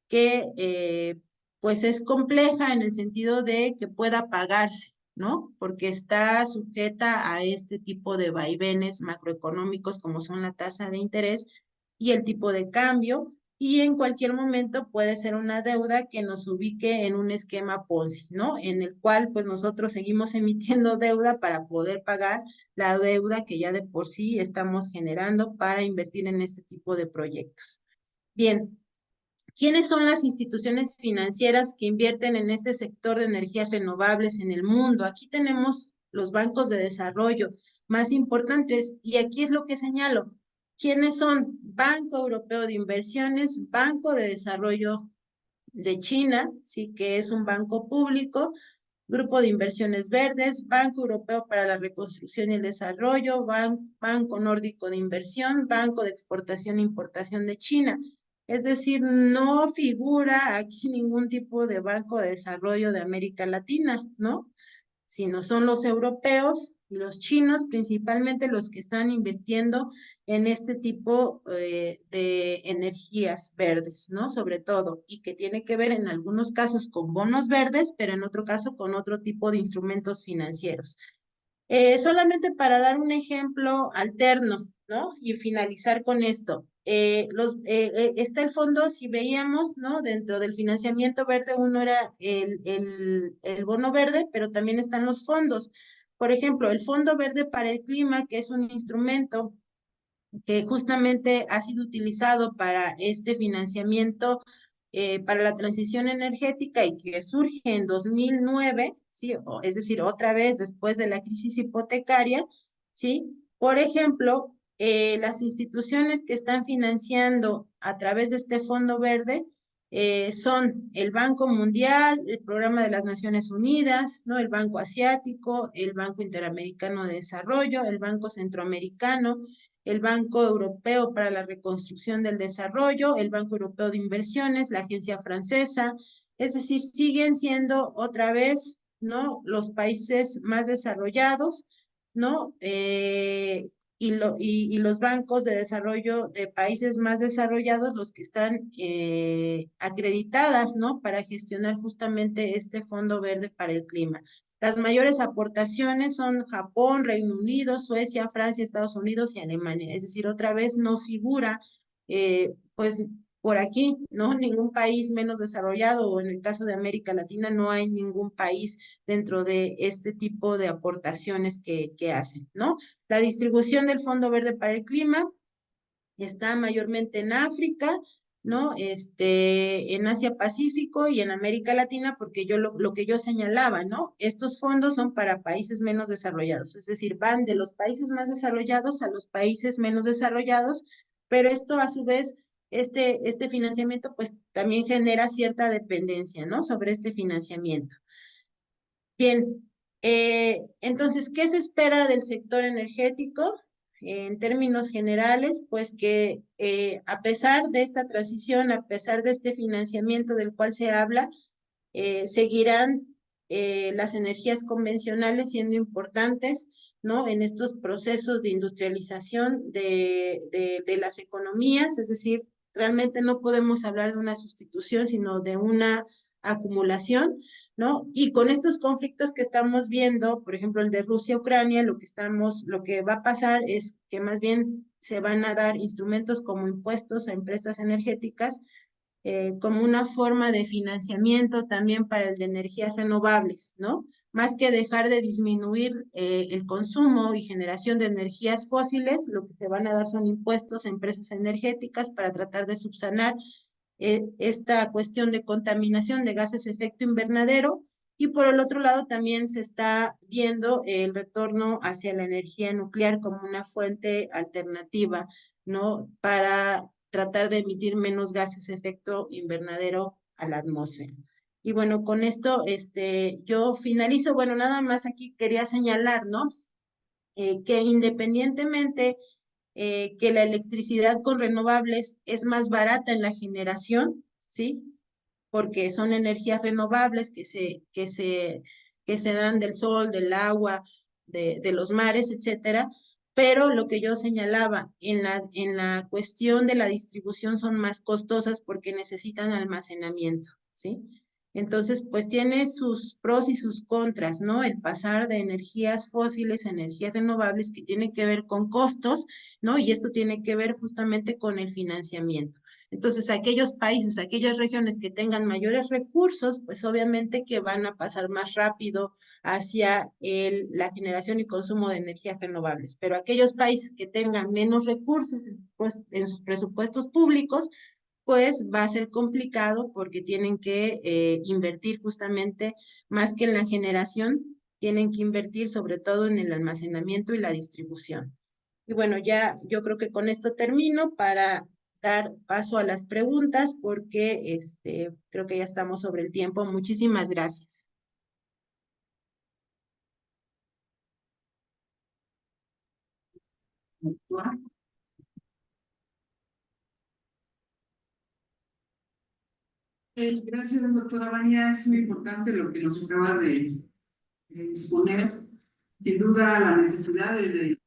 que, pues es compleja en el sentido de que pueda pagarse, ¿no? Porque está sujeta a este tipo de vaivenes macroeconómicos como son la tasa de interés y el tipo de cambio, y en cualquier momento puede ser una deuda que nos ubique en un esquema Ponzi, ¿no? En el cual pues nosotros seguimos emitiendo deuda para poder pagar la deuda que ya de por sí estamos generando para invertir en este tipo de proyectos. Bien, ¿quiénes son las instituciones financieras que invierten en este sector de energías renovables en el mundo? Aquí tenemos los bancos de desarrollo más importantes, y aquí es lo que señalo. ¿Quiénes son? Banco Europeo de Inversiones, Banco de Desarrollo de China, sí, que es un banco público, Grupo de Inversiones Verdes, Banco Europeo para la Reconstrucción y el Desarrollo, Banco Nórdico de Inversión, Banco de Exportación e Importación de China. Es decir, no figura aquí ningún tipo de banco de desarrollo de América Latina, ¿no? Sino son los europeos y los chinos principalmente los que están invirtiendo en este tipo de energías verdes, ¿no? Sobre todo, y que tiene que ver en algunos casos con bonos verdes, pero en otro caso con otro tipo de instrumentos financieros. Solamente para dar un ejemplo alterno, ¿no? Y finalizar con esto. Está el fondo, si veíamos, ¿no? Dentro del financiamiento verde, uno era el bono verde, pero también están los fondos. Por ejemplo, el Fondo Verde para el Clima, que es un instrumento que justamente ha sido utilizado para este financiamiento para la transición energética, y que surge en 2009, ¿sí? Es decir, otra vez después de la crisis hipotecaria, ¿sí? Por ejemplo, las instituciones que están financiando a través de este Fondo Verde son el Banco Mundial, el Programa de las Naciones Unidas, ¿no? El Banco Asiático, el Banco Interamericano de Desarrollo, el Banco Centroamericano, el Banco Europeo para la Reconstrucción del Desarrollo, el Banco Europeo de Inversiones, la Agencia Francesa. Es decir, siguen siendo otra vez, ¿no? Los países más desarrollados, ¿no? Y los bancos de desarrollo de países más desarrollados los que están acreditadas, ¿no? Para gestionar justamente este Fondo Verde para el Clima. Las mayores aportaciones son Japón, Reino Unido, Suecia, Francia, Estados Unidos y Alemania. Es decir, otra vez no figura, pues por aquí, ¿no? Ningún país menos desarrollado, o en el caso de América Latina no hay ningún país dentro de este tipo de aportaciones que hacen, ¿no? La distribución del Fondo Verde para el Clima está mayormente en África, ¿no? En Asia Pacífico y en América Latina, porque lo que yo señalaba, ¿no? Estos fondos son para países menos desarrollados, es decir, van de los países más desarrollados a los países menos desarrollados, pero esto a su vez, este financiamiento pues también genera cierta dependencia, ¿no? Sobre este financiamiento. Bien, entonces, ¿qué se espera del sector energético? En términos generales, pues que a pesar de esta transición, a pesar de este financiamiento del cual se habla, seguirán las energías convencionales siendo importantes, ¿no? En estos procesos de industrialización de las economías, es decir, realmente no podemos hablar de una sustitución, sino de una acumulación, ¿no? Y con estos conflictos que estamos viendo, por ejemplo, el de Rusia-Ucrania, lo que va a pasar es que más bien se van a dar instrumentos como impuestos a empresas energéticas como una forma de financiamiento también para el de energías renovables, ¿no? Más que dejar de disminuir el consumo y generación de energías fósiles, lo que se van a dar son impuestos a empresas energéticas para tratar de subsanar esta cuestión de contaminación de gases de efecto invernadero. Y por el otro lado, también se está viendo el retorno hacia la energía nuclear como una fuente alternativa, ¿no? Para tratar de emitir menos gases de efecto invernadero a la atmósfera. Y bueno, con esto yo finalizo. Bueno, nada más aquí quería señalar, ¿no? Que independientemente que la electricidad con renovables es más barata en la generación, ¿sí? Porque son energías renovables que se dan del sol, del agua, de los mares, etcétera. Pero lo que yo señalaba, en la cuestión de la distribución son más costosas porque necesitan almacenamiento, ¿sí? Entonces, pues tiene sus pros y sus contras, ¿no? El pasar de energías fósiles a energías renovables que tiene que ver con costos, ¿no? Y esto tiene que ver justamente con el financiamiento. Entonces, aquellos países, aquellas regiones que tengan mayores recursos, pues obviamente que van a pasar más rápido hacia la generación y consumo de energías renovables. Pero aquellos países que tengan menos recursos en sus presupuestos públicos, pues va a ser complicado porque tienen que invertir justamente más que en la generación, tienen que invertir sobre todo en el almacenamiento y la distribución. Y bueno, ya yo creo que con esto termino para dar paso a las preguntas porque creo que ya estamos sobre el tiempo. Muchísimas gracias. Gracias, doctora Baña. Es muy importante lo que nos acabas de exponer. Sin duda, la necesidad de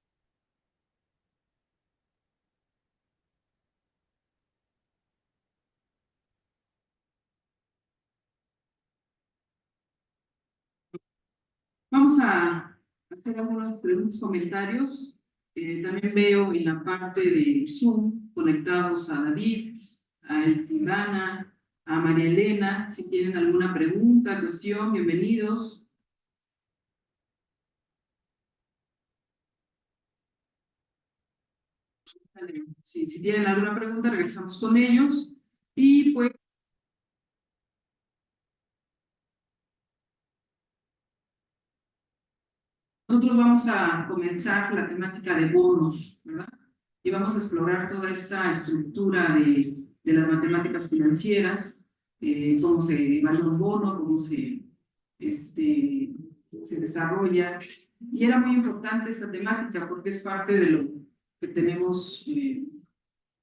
Vamos a hacer algunos preguntas, comentarios. También veo en la parte de Zoom conectados a David, a Ivana, a María Elena. Si tienen alguna pregunta, cuestión, bienvenidos. Si tienen alguna pregunta, regresamos con ellos. Y pues nosotros vamos a comenzar la temática de bonos, ¿verdad? Y vamos a explorar toda esta estructura de las matemáticas financieras, cómo se evalúa un bono, cómo se desarrolla. Y era muy importante esta temática porque es parte de lo que tenemos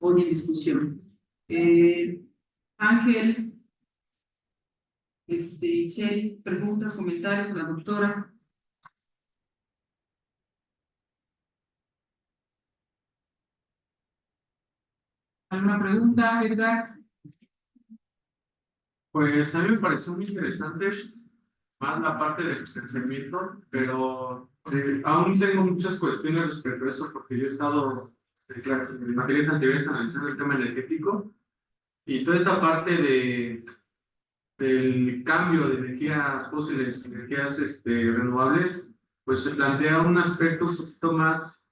hoy en discusión. Ángel, Itzel, preguntas, comentarios a la doctora. ¿Alguna pregunta, Edgar? Pues a mí me pareció muy interesante más la parte del distanciamiento, pero aún tengo muchas cuestiones respecto a eso porque yo he estado claro, en materias anteriores analizando el tema energético y toda esta parte del cambio de energías fósiles, energías renovables, pues se plantea un aspecto un poquito más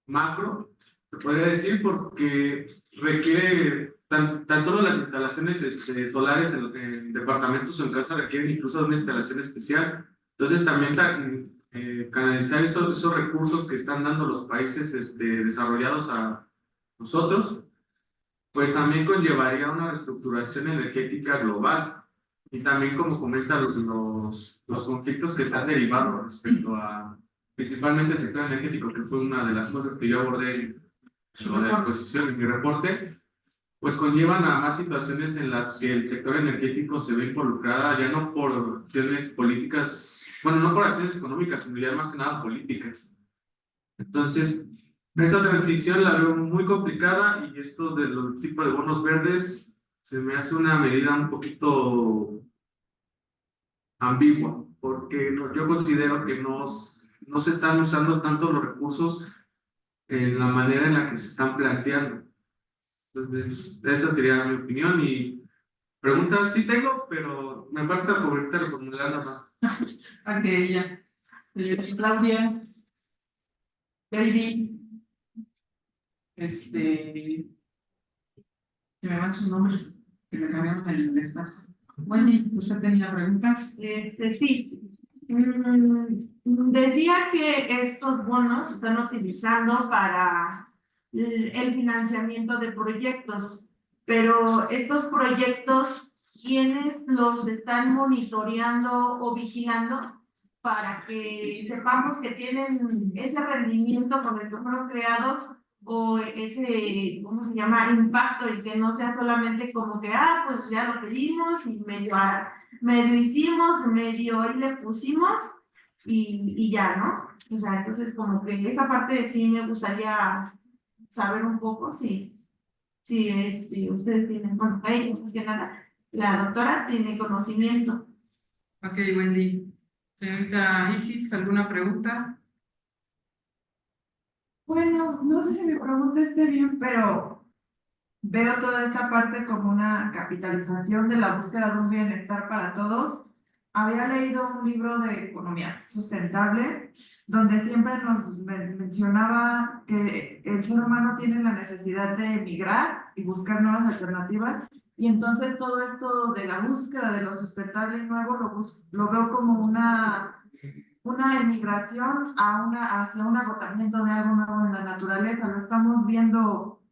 macro, se podría decir, porque requiere tan solo las instalaciones solares en departamentos o en casa requieren incluso de una instalación especial. Entonces también canalizar esos recursos que están dando los países desarrollados nosotros, pues también conllevaría una reestructuración energética global. Y también, como comentan los conflictos que se han derivado respecto a, principalmente el sector energético, que fue una de las cosas que yo abordé en lo de la exposición, en mi reporte, pues conllevan a más situaciones en las que el sector energético se ve involucrada ya no por acciones políticas, bueno, no por acciones económicas, sino ya más que nada políticas. Entonces, esa transición la veo muy complicada y esto de los tipos de bonos verdes se me hace una medida un poquito ambigua, porque yo considero que no se están usando tanto los recursos en la manera en la que se están planteando. Entonces, esa sería mi opinión y preguntas sí tengo, pero me falta ahorita reformular nada más. Ok, ya. Claudia, Lady, se me van sus nombres, que me cambiaron el espacio. Wendy, ¿usted tenía preguntas? Sí. Decía que estos bonos se están utilizando para el financiamiento de proyectos, pero estos proyectos, ¿quiénes los están monitoreando o vigilando para que sepamos que tienen ese rendimiento con el que fueron creados o ese, ¿cómo se llama?, impacto, y que no sea solamente como que, pues ya lo pedimos y medio hicimos, medio ahí le pusimos y ya, ¿no? O sea, entonces como que esa parte sí me gustaría saber un poco si ustedes tienen, bueno, ahí, más que nada, la doctora tiene conocimiento. Ok, Wendy. Señorita Isis, ¿alguna pregunta? Bueno, no sé si mi pregunta esté bien, pero veo toda esta parte como una capitalización de la búsqueda de un bienestar para todos. Había leído un libro de economía sustentable donde siempre nos mencionaba que el ser humano tiene la necesidad de emigrar y buscar nuevas alternativas. Y entonces todo esto de la búsqueda de lo sustentable y nuevo lo veo como una emigración hacia un agotamiento de algo nuevo en la naturaleza. Lo estamos viendo.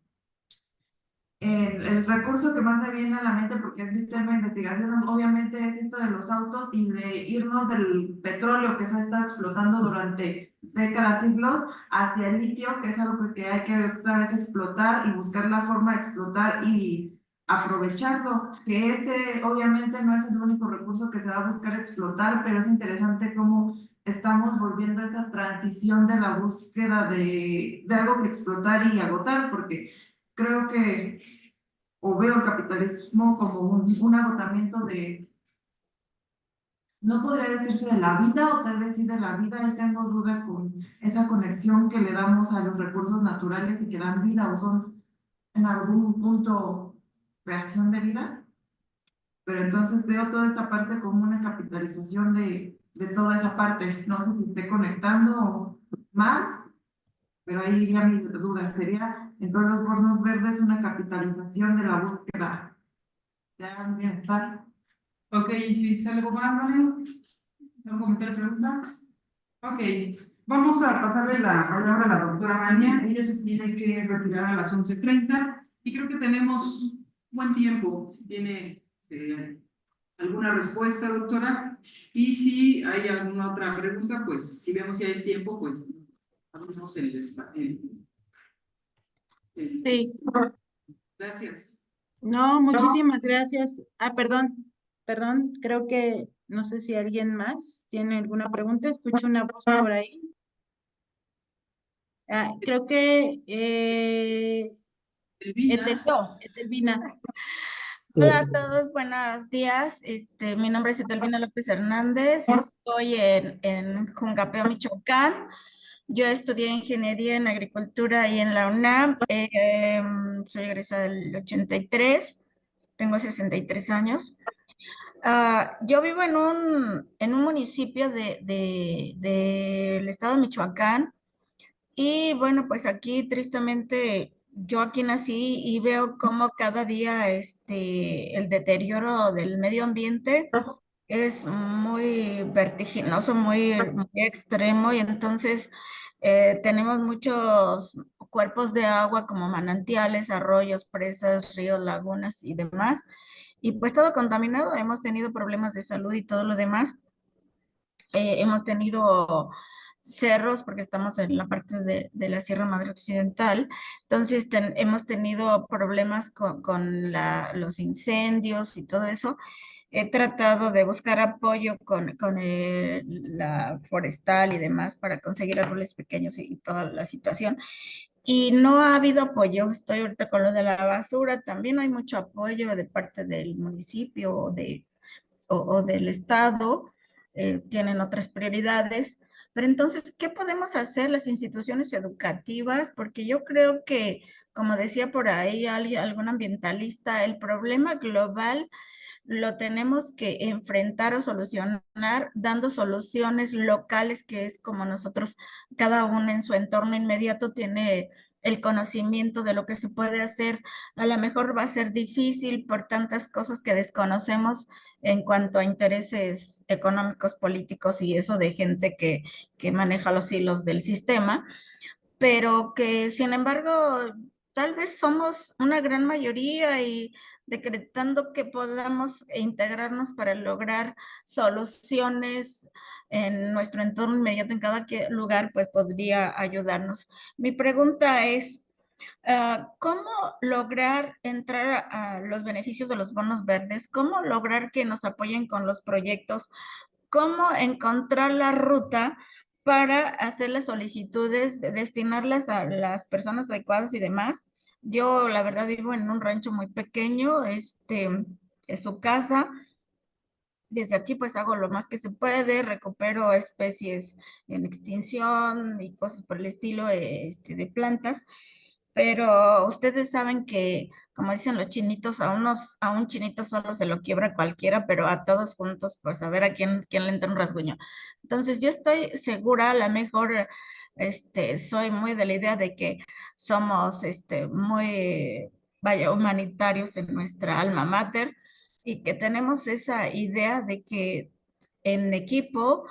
El recurso que más me viene a la mente, porque es mi tema de investigación, obviamente es esto de los autos y de irnos del petróleo que se ha estado explotando durante décadas, siglos, hacia el litio, que es algo que hay que otra vez explotar y buscar la forma de explotar y aprovecharlo, que obviamente no es el único recurso que se va a buscar explotar, pero es interesante cómo estamos volviendo a esa transición de la búsqueda de algo que explotar y agotar, porque creo que, o veo el capitalismo como un agotamiento no podría decirse de la vida, o tal vez sí de la vida, y tengo duda con esa conexión que le damos a los recursos naturales y que dan vida, o son en algún punto reacción de vida. Pero entonces veo toda esta parte como una capitalización de toda esa parte. No sé si esté conectando mal, pero ahí iría mi duda. Sería en todos los bonos verdes una capitalización de la búsqueda de un bienestar. Ok, Isis, ¿algo más, vale? ¿Algún comentario, pregunta? Ok, vamos a pasarle la palabra a la doctora Mania. Ella se tiene que retirar a las 11:30 y creo que tenemos buen tiempo. Si tiene alguna respuesta, doctora. Y si hay alguna otra pregunta, pues si vemos si hay tiempo, pues abrimos el. Sí. Gracias. No, muchísimas gracias. Perdón, creo que no sé si alguien más tiene alguna pregunta. Escucho una voz por ahí. Creo que Elvina. Etelvina. Hola a todos, buenos días. Mi nombre es Etelvina López Hernández. Estoy en Juncapeo, Michoacán. Yo estudié ingeniería en agricultura y en la UNAM. Soy egresada del 83. Tengo 63 años. Yo vivo en un municipio del estado de Michoacán. Y bueno, pues aquí tristemente yo aquí nací y veo cómo cada día el deterioro del medio ambiente es muy vertiginoso, muy extremo, y entonces Tenemos muchos cuerpos de agua como manantiales, arroyos, presas, ríos, lagunas y demás. Y pues todo contaminado, hemos tenido problemas de salud y todo lo demás. Hemos tenido cerros porque estamos en la parte de la Sierra Madre Occidental, entonces hemos tenido problemas con los incendios y todo eso. He tratado de buscar apoyo con la forestal y demás para conseguir árboles pequeños y toda la situación. Y no ha habido apoyo. Estoy ahorita con lo de la basura. También no hay mucho apoyo de parte del municipio o del Estado, tienen otras prioridades. Pero entonces, ¿qué podemos hacer las instituciones educativas? Porque yo creo que, como decía por ahí algún ambientalista, el problema global lo tenemos que enfrentar o solucionar dando soluciones locales, que es como nosotros, cada uno en su entorno inmediato tiene el conocimiento de lo que se puede hacer. A lo mejor va a ser difícil por tantas cosas que desconocemos en cuanto a intereses económicos, políticos y eso de gente que maneja los hilos del sistema, pero que sin embargo tal vez somos una gran mayoría y decretando que podamos integrarnos para lograr soluciones en nuestro entorno inmediato en cada lugar, pues podría ayudarnos. Mi pregunta es, ¿cómo lograr entrar a los beneficios de los bonos verdes? ¿Cómo lograr que nos apoyen con los proyectos? ¿Cómo encontrar la ruta para hacer las solicitudes, destinarlas a las personas adecuadas y demás? Yo, la verdad, vivo en un rancho muy pequeño, es su casa. Desde aquí, pues hago lo más que se puede, recupero especies en extinción y cosas por el estilo, de plantas. Pero ustedes saben que, como dicen los chinitos, a un chinito solo se lo quiebra cualquiera, pero a todos juntos, pues a ver a quién le entra un rasguño. Entonces, yo estoy segura, a lo mejor, soy muy de la idea de que somos, muy, vaya, humanitarios en nuestra alma mater y que tenemos esa idea de que en equipo,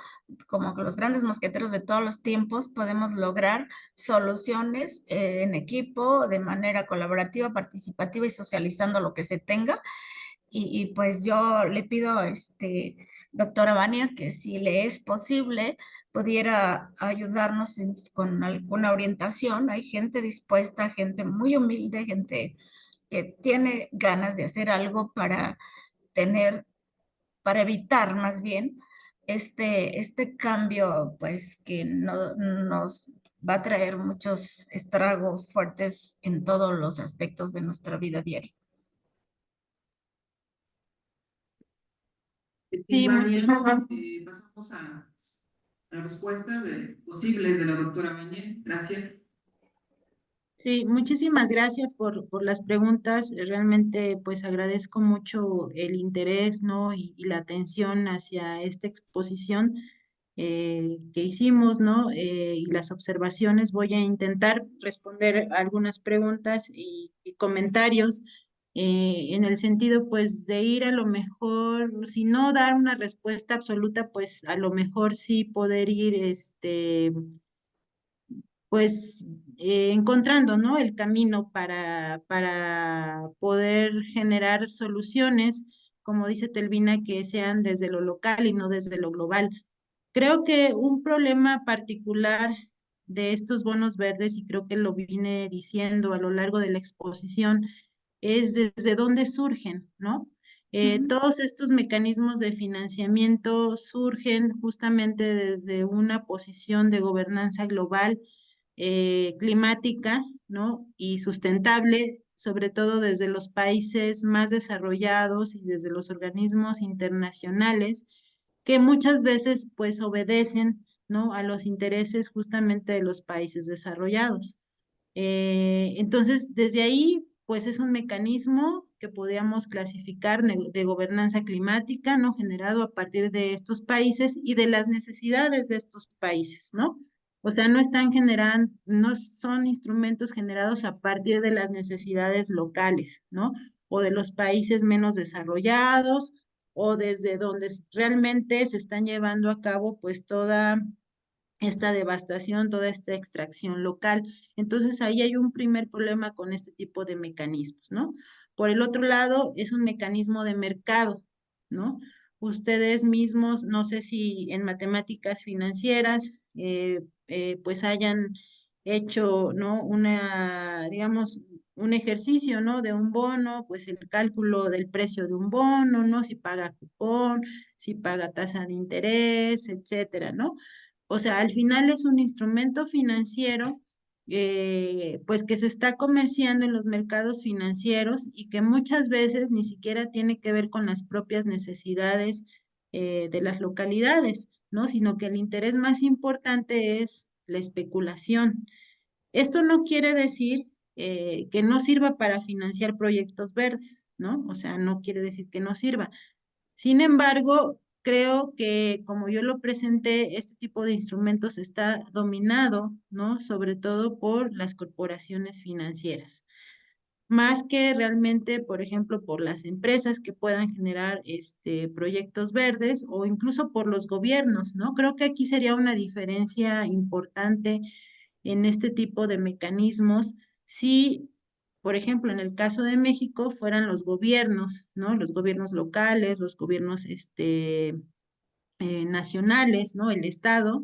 como que los grandes mosqueteros de todos los tiempos, podemos lograr soluciones en equipo, de manera colaborativa, participativa y socializando lo que se tenga. Y pues yo le pido, doctora Vania, que si le es posible, pudiera ayudarnos con alguna orientación. Hay gente dispuesta, gente muy humilde, gente que tiene ganas de hacer algo para tener, para evitar más bien este cambio, pues que no, nos va a traer muchos estragos fuertes en todos los aspectos de nuestra vida diaria. Sí, Mariel, pasamos a la respuesta posibles de la doctora Bañé. Gracias. sí, muchísimas gracias por las preguntas. Realmente, pues agradezco mucho el interés, ¿no? Y la atención hacia esta exposición que hicimos, ¿no? Y las observaciones. Voy a intentar responder algunas preguntas y comentarios en el sentido, pues, de ir a lo mejor, si no dar una respuesta absoluta, pues a lo mejor sí poder ir, pues encontrando, ¿no? El camino para poder generar soluciones, como dice Telvina, que sean desde lo local y no desde lo global. Creo que un problema particular de estos bonos verdes, y creo que lo vine diciendo a lo largo de la exposición, es desde dónde surgen, ¿no? Todos estos mecanismos de financiamiento surgen justamente desde una posición de gobernanza global, climática, ¿no? Y sustentable, sobre todo desde los países más desarrollados y desde los organismos internacionales, que muchas veces pues obedecen, ¿no? A los intereses justamente de los países desarrollados. Entonces, desde ahí, pues es un mecanismo que podríamos clasificar de gobernanza climática, ¿no? Generado a partir de estos países y de las necesidades de estos países, ¿no? O sea, no están generando, no son instrumentos generados a partir de las necesidades locales, ¿no? O de los países menos desarrollados, o desde donde realmente se están llevando a cabo, pues, toda esta devastación, toda esta extracción local. Entonces ahí hay un primer problema con este tipo de mecanismos, ¿no? Por el otro lado, es un mecanismo de mercado, ¿no? Ustedes mismos, no sé si en matemáticas financieras, pues hayan hecho, ¿no? Digamos, un ejercicio, ¿no? De un bono, pues el cálculo del precio de un bono, ¿no? Si paga cupón, si paga tasa de interés, etcétera, ¿no? O sea, al final es un instrumento financiero, pues que se está comerciando en los mercados financieros y que muchas veces ni siquiera tiene que ver con las propias necesidades de las localidades, ¿no? Sino que el interés más importante es la especulación. Esto no quiere decir que no sirva para financiar proyectos verdes, ¿no? O sea, no quiere decir que no sirva. Sin embargo, creo que como yo lo presenté, este tipo de instrumentos está dominado, ¿no? Sobre todo por las corporaciones financieras, más que realmente, por ejemplo, por las empresas que puedan generar proyectos verdes o incluso por los gobiernos, ¿no? Creo que aquí sería una diferencia importante en este tipo de mecanismos si, por ejemplo, en el caso de México fueran los gobiernos, ¿no? Los gobiernos locales, los gobiernos nacionales, ¿no? El Estado,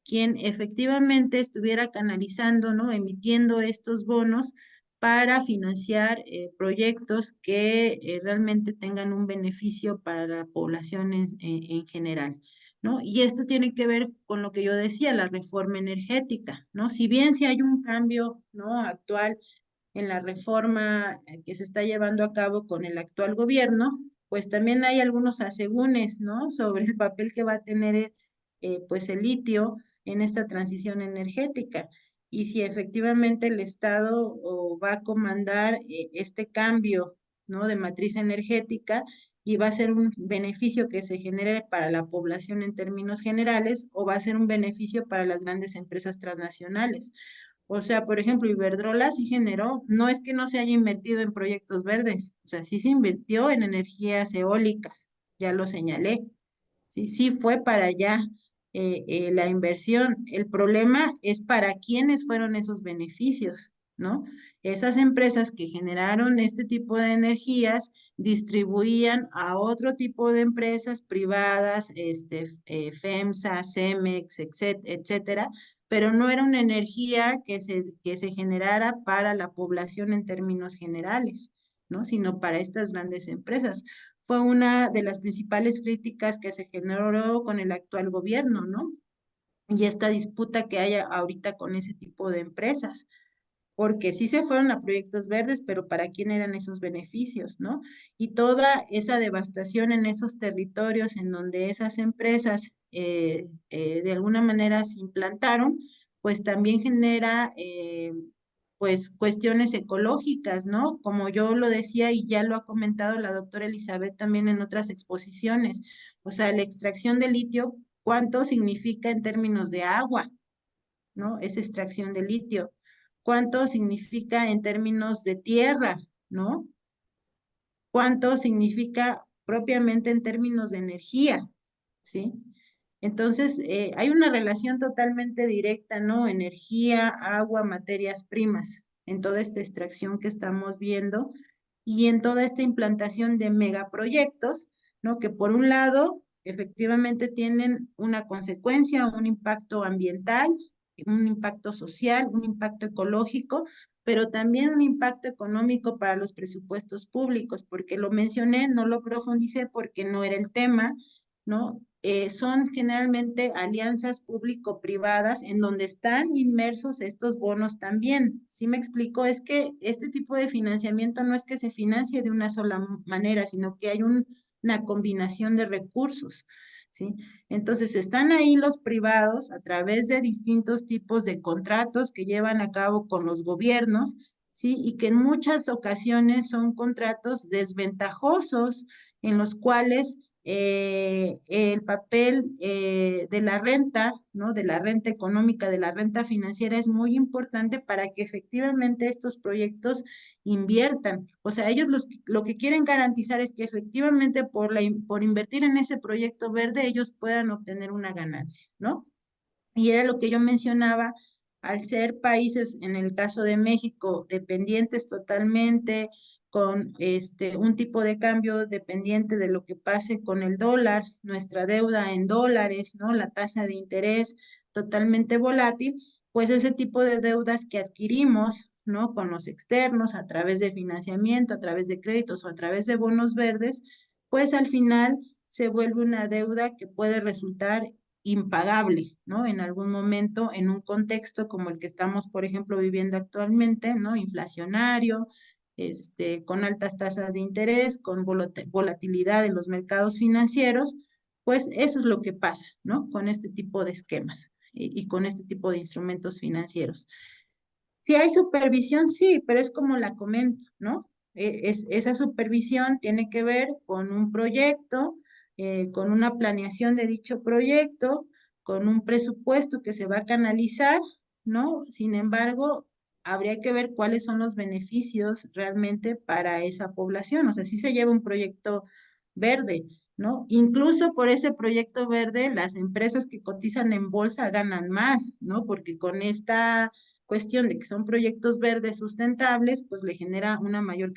quien efectivamente estuviera canalizando, ¿no? Emitiendo estos bonos para financiar proyectos que realmente tengan un beneficio para la población en general, ¿no? Y esto tiene que ver con lo que yo decía, la reforma energética, ¿no? Si bien si hay un cambio, ¿no? Actual en la reforma que se está llevando a cabo con el actual gobierno, pues también hay algunos asegúnes, ¿no? Sobre el papel que va a tener pues el litio en esta transición energética. Y si efectivamente el Estado va a comandar este cambio, ¿no? De matriz energética y va a ser un beneficio que se genere para la población en términos generales o va a ser un beneficio para las grandes empresas transnacionales. O sea, por ejemplo, Iberdrola sí generó, no es que no se haya invertido en proyectos verdes, o sea, sí se invirtió en energías eólicas, ya lo señalé, sí, sí fue para allá la inversión. El problema es para quiénes fueron esos beneficios, ¿no? Esas empresas que generaron este tipo de energías distribuían a otro tipo de empresas privadas, FEMSA, CEMEX, etcétera, pero no era una energía que se generara para la población en términos generales, ¿no? Sino para estas grandes empresas. Fue una de las principales críticas que se generó con el actual gobierno, ¿no? Y esta disputa que hay ahorita con ese tipo de empresas, porque sí se fueron a proyectos verdes, pero ¿para quién eran esos beneficios, no? Y toda esa devastación en esos territorios en donde esas empresas de alguna manera se implantaron, pues también genera pues cuestiones ecológicas, ¿no? Como yo lo decía y ya lo ha comentado la doctora Elizabeth también en otras exposiciones, o sea, la extracción de litio, ¿cuánto significa en términos de agua? ¿No? Esa extracción de litio. ¿Cuánto significa en términos de tierra? ¿No? ¿Cuánto significa propiamente en términos de energía? ¿Sí? Entonces, hay una relación totalmente directa, ¿no? Energía, agua, materias primas, en toda esta extracción que estamos viendo y en toda esta implantación de megaproyectos, ¿no? Que por un lado, efectivamente tienen una consecuencia, un impacto ambiental, un impacto social, un impacto ecológico, pero también un impacto económico para los presupuestos públicos, porque lo mencioné, no lo profundicé porque no era el tema, ¿no? Son generalmente alianzas público-privadas en donde están inmersos estos bonos también. ¿Sí me explico? Es que este tipo de financiamiento no es que se financie de una sola manera, sino que hay una combinación de recursos, ¿sí? Entonces están ahí los privados a través de distintos tipos de contratos que llevan a cabo con los gobiernos, ¿sí? Y que en muchas ocasiones son contratos desventajosos en los cuales el papel de la renta, ¿no? De la renta económica, de la renta financiera es muy importante para que efectivamente estos proyectos inviertan. O sea, ellos lo que quieren garantizar es que efectivamente por invertir en ese proyecto verde ellos puedan obtener una ganancia, ¿no? Y era lo que yo mencionaba, al ser países, en el caso de México, dependientes totalmente, con un tipo de cambio dependiente de lo que pase con el dólar, nuestra deuda en dólares, ¿no? La tasa de interés totalmente volátil, pues ese tipo de deudas que adquirimos, ¿no? Con los externos, a través de financiamiento, a través de créditos o a través de bonos verdes, pues al final se vuelve una deuda que puede resultar impagable, ¿no? En algún momento, en un contexto como el que estamos, por ejemplo, viviendo actualmente, ¿no? Inflacionario, con altas tasas de interés, con volatilidad en los mercados financieros, pues eso es lo que pasa, ¿no? Con este tipo de esquemas y con este tipo de instrumentos financieros. Si hay supervisión, sí, pero es como la comento, ¿no? Esa supervisión tiene que ver con un proyecto, con una planeación de dicho proyecto, con un presupuesto que se va a canalizar, ¿no? Sin embargo, habría que ver cuáles son los beneficios realmente para esa población. O sea, si se lleva un proyecto verde, ¿no? Incluso por ese proyecto verde, las empresas que cotizan en bolsa ganan más, ¿no? Porque con esta cuestión de que son proyectos verdes sustentables, pues le genera una mayor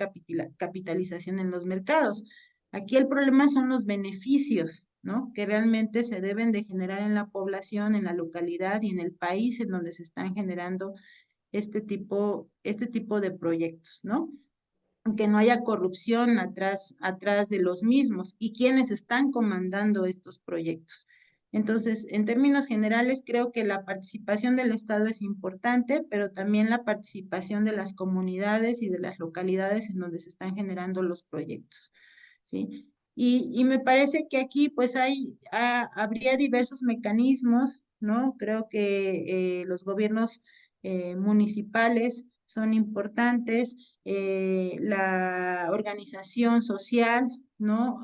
capitalización en los mercados. Aquí el problema son los beneficios, ¿no? Que realmente se deben de generar en la población, en la localidad y en el país en donde se están generando este tipo de proyectos, ¿no? Que no haya corrupción atrás de los mismos y quienes están comandando estos proyectos. Entonces, en términos generales, creo que la participación del Estado es importante, pero también la participación de las comunidades y de las localidades en donde se están generando los proyectos, ¿sí? Y me parece que aquí, pues, habría diversos mecanismos, ¿no? Creo que los gobiernos municipales son importantes, la organización social, ¿no?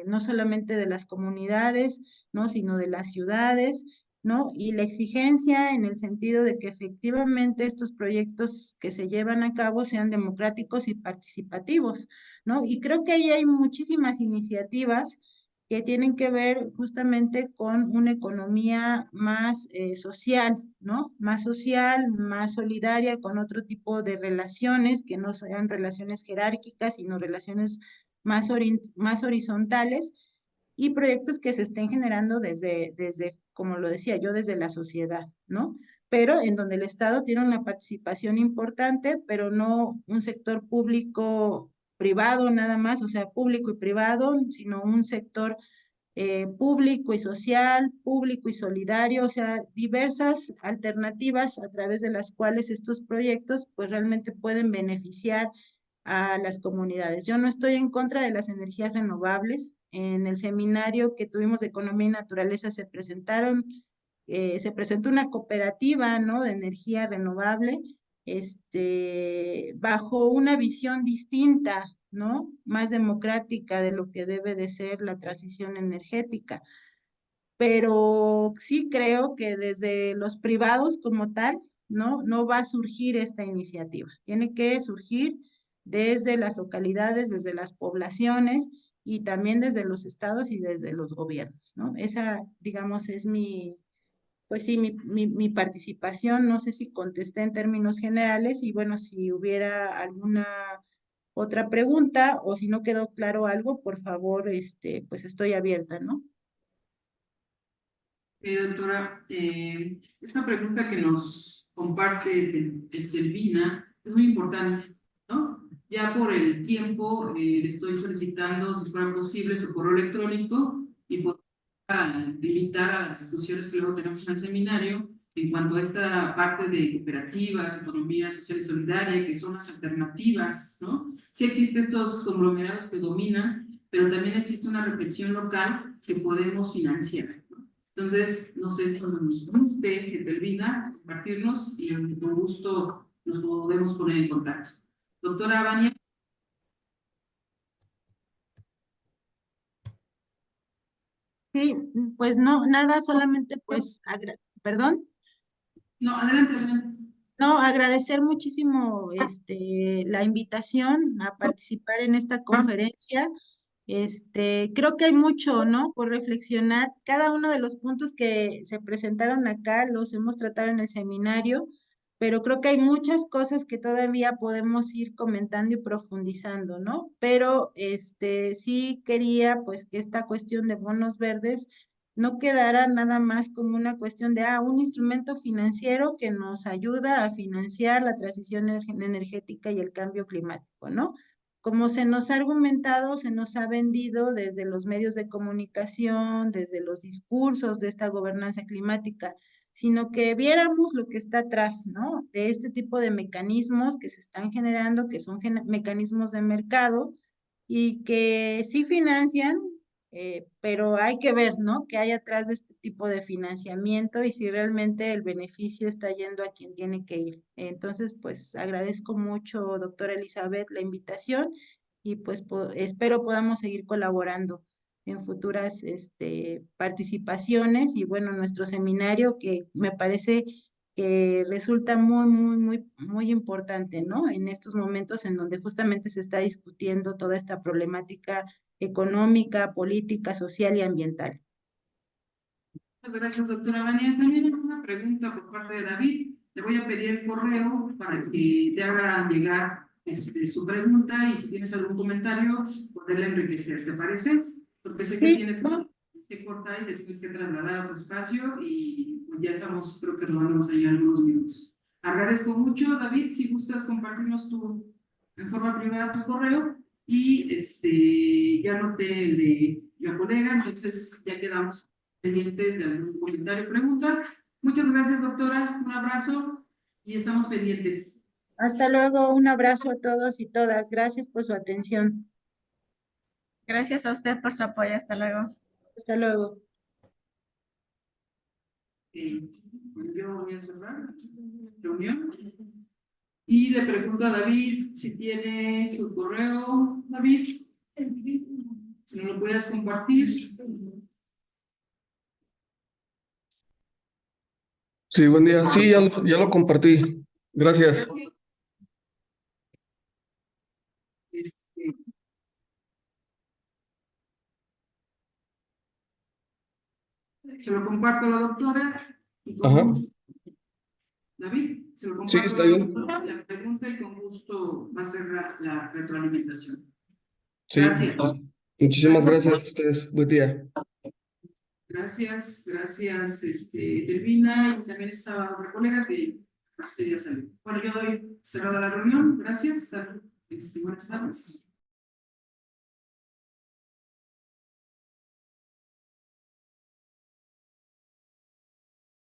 No solamente de las comunidades, ¿no? Sino de las ciudades, ¿no? Y la exigencia en el sentido de que efectivamente estos proyectos que se llevan a cabo sean democráticos y participativos, ¿no? Y creo que ahí hay muchísimas iniciativas que tienen que ver justamente con una economía más social, ¿no? Más social, más solidaria, con otro tipo de relaciones que no sean relaciones jerárquicas, sino relaciones más horizontales y proyectos que se estén generando como lo decía yo, desde la sociedad, ¿no? Pero en donde el Estado tiene una participación importante, pero no un sector público privado nada más, o sea, público y privado, sino un sector público y social, público y solidario, o sea, diversas alternativas a través de las cuales estos proyectos pues realmente pueden beneficiar a las comunidades. Yo no estoy en contra de las energías renovables. En el seminario que tuvimos de Economía y Naturaleza se presentó una cooperativa, ¿no? De energía renovable, bajo una visión distinta, ¿no? Más democrática de lo que debe de ser la transición energética. Pero sí creo que desde los privados como tal, ¿no? No va a surgir esta iniciativa. Tiene que surgir desde las localidades, desde las poblaciones y también desde los estados y desde los gobiernos, ¿no? Esa, digamos, es pues sí, mi participación. No sé si contesté en términos generales y bueno, si hubiera alguna otra pregunta o si no quedó claro algo, por favor, pues estoy abierta, ¿no? Doctora, esta pregunta que nos comparte Telvina es muy importante, ¿no? Ya por el tiempo le estoy solicitando, si fuera posible, su correo electrónico y poder limitar a las discusiones que luego tenemos en el seminario en cuanto a esta parte de cooperativas, economía social y solidaria, que son las alternativas, ¿no? Sí existen estos conglomerados que dominan, pero también existe una reflexión local que podemos financiar. Entonces, no sé si nos guste, Etelvina, compartirnos y con gusto nos podemos poner en contacto. Doctora Vania. Sí, pues no, nada, solamente pues, perdón. No, adelante, adelante. No, agradecer muchísimo la invitación a participar en esta conferencia Creo que hay mucho, ¿no? Por reflexionar. Cada uno de los puntos que se presentaron acá los hemos tratado en el seminario, pero creo que hay muchas cosas que todavía podemos ir comentando y profundizando, ¿no? Pero sí quería pues que esta cuestión de bonos verdes no quedara nada más como una cuestión de un instrumento financiero que nos ayuda a financiar la transición energética y el cambio climático, ¿no? Como se nos ha argumentado, se nos ha vendido desde los medios de comunicación, desde los discursos de esta gobernanza climática, sino que viéramos lo que está atrás, ¿no? De este tipo de mecanismos que se están generando, que son mecanismos de mercado y que sí financian, pero hay que ver, ¿no? ¿Qué hay atrás de este tipo de financiamiento y si realmente el beneficio está yendo a quien tiene que ir? Entonces, pues agradezco mucho, doctora Elizabeth, la invitación y pues espero podamos seguir colaborando en futuras participaciones y bueno, nuestro seminario que me parece que resulta muy importante, ¿no? En estos momentos en donde justamente se está discutiendo toda esta problemática económica, política, social y ambiental. Muchas gracias, doctora Vania. También hay una pregunta por parte de David. Le voy a pedir el correo para que te haga llegar su pregunta y si tienes algún comentario, poderle enriquecer. ¿Te parece? Porque sé que Sí. tienes que cortar y te tienes que trasladar a otro espacio y pues ya estamos, creo que robándonos ahí algunos minutos. Agradezco mucho, David, si gustas compartirnos en forma privada tu correo y ya noté el de la colega, entonces ya quedamos pendientes de algún comentario o pregunta. Muchas gracias, doctora. Un abrazo y estamos pendientes. Hasta luego, un abrazo a todos y todas. Gracias por su atención. Gracias a usted por su apoyo. Hasta luego. Hasta luego. Bueno, yo voy a cerrar la reunión y le pregunto a David si tiene su correo. David, si no lo puedes compartir. Sí, buen día. Sí, ya lo compartí. Gracias. Se lo comparto a la doctora y con Ajá. gusto. David, se lo Sí, comparto está a la bien. doctora, la pregunta y con gusto va a ser la retroalimentación. Sí. Gracias. Muchísimas gracias a ustedes. Buen día. Gracias, Delvina, y también estaba otra colega que quería salir. Bueno, yo doy cerrada la reunión. Gracias. Buenas tardes.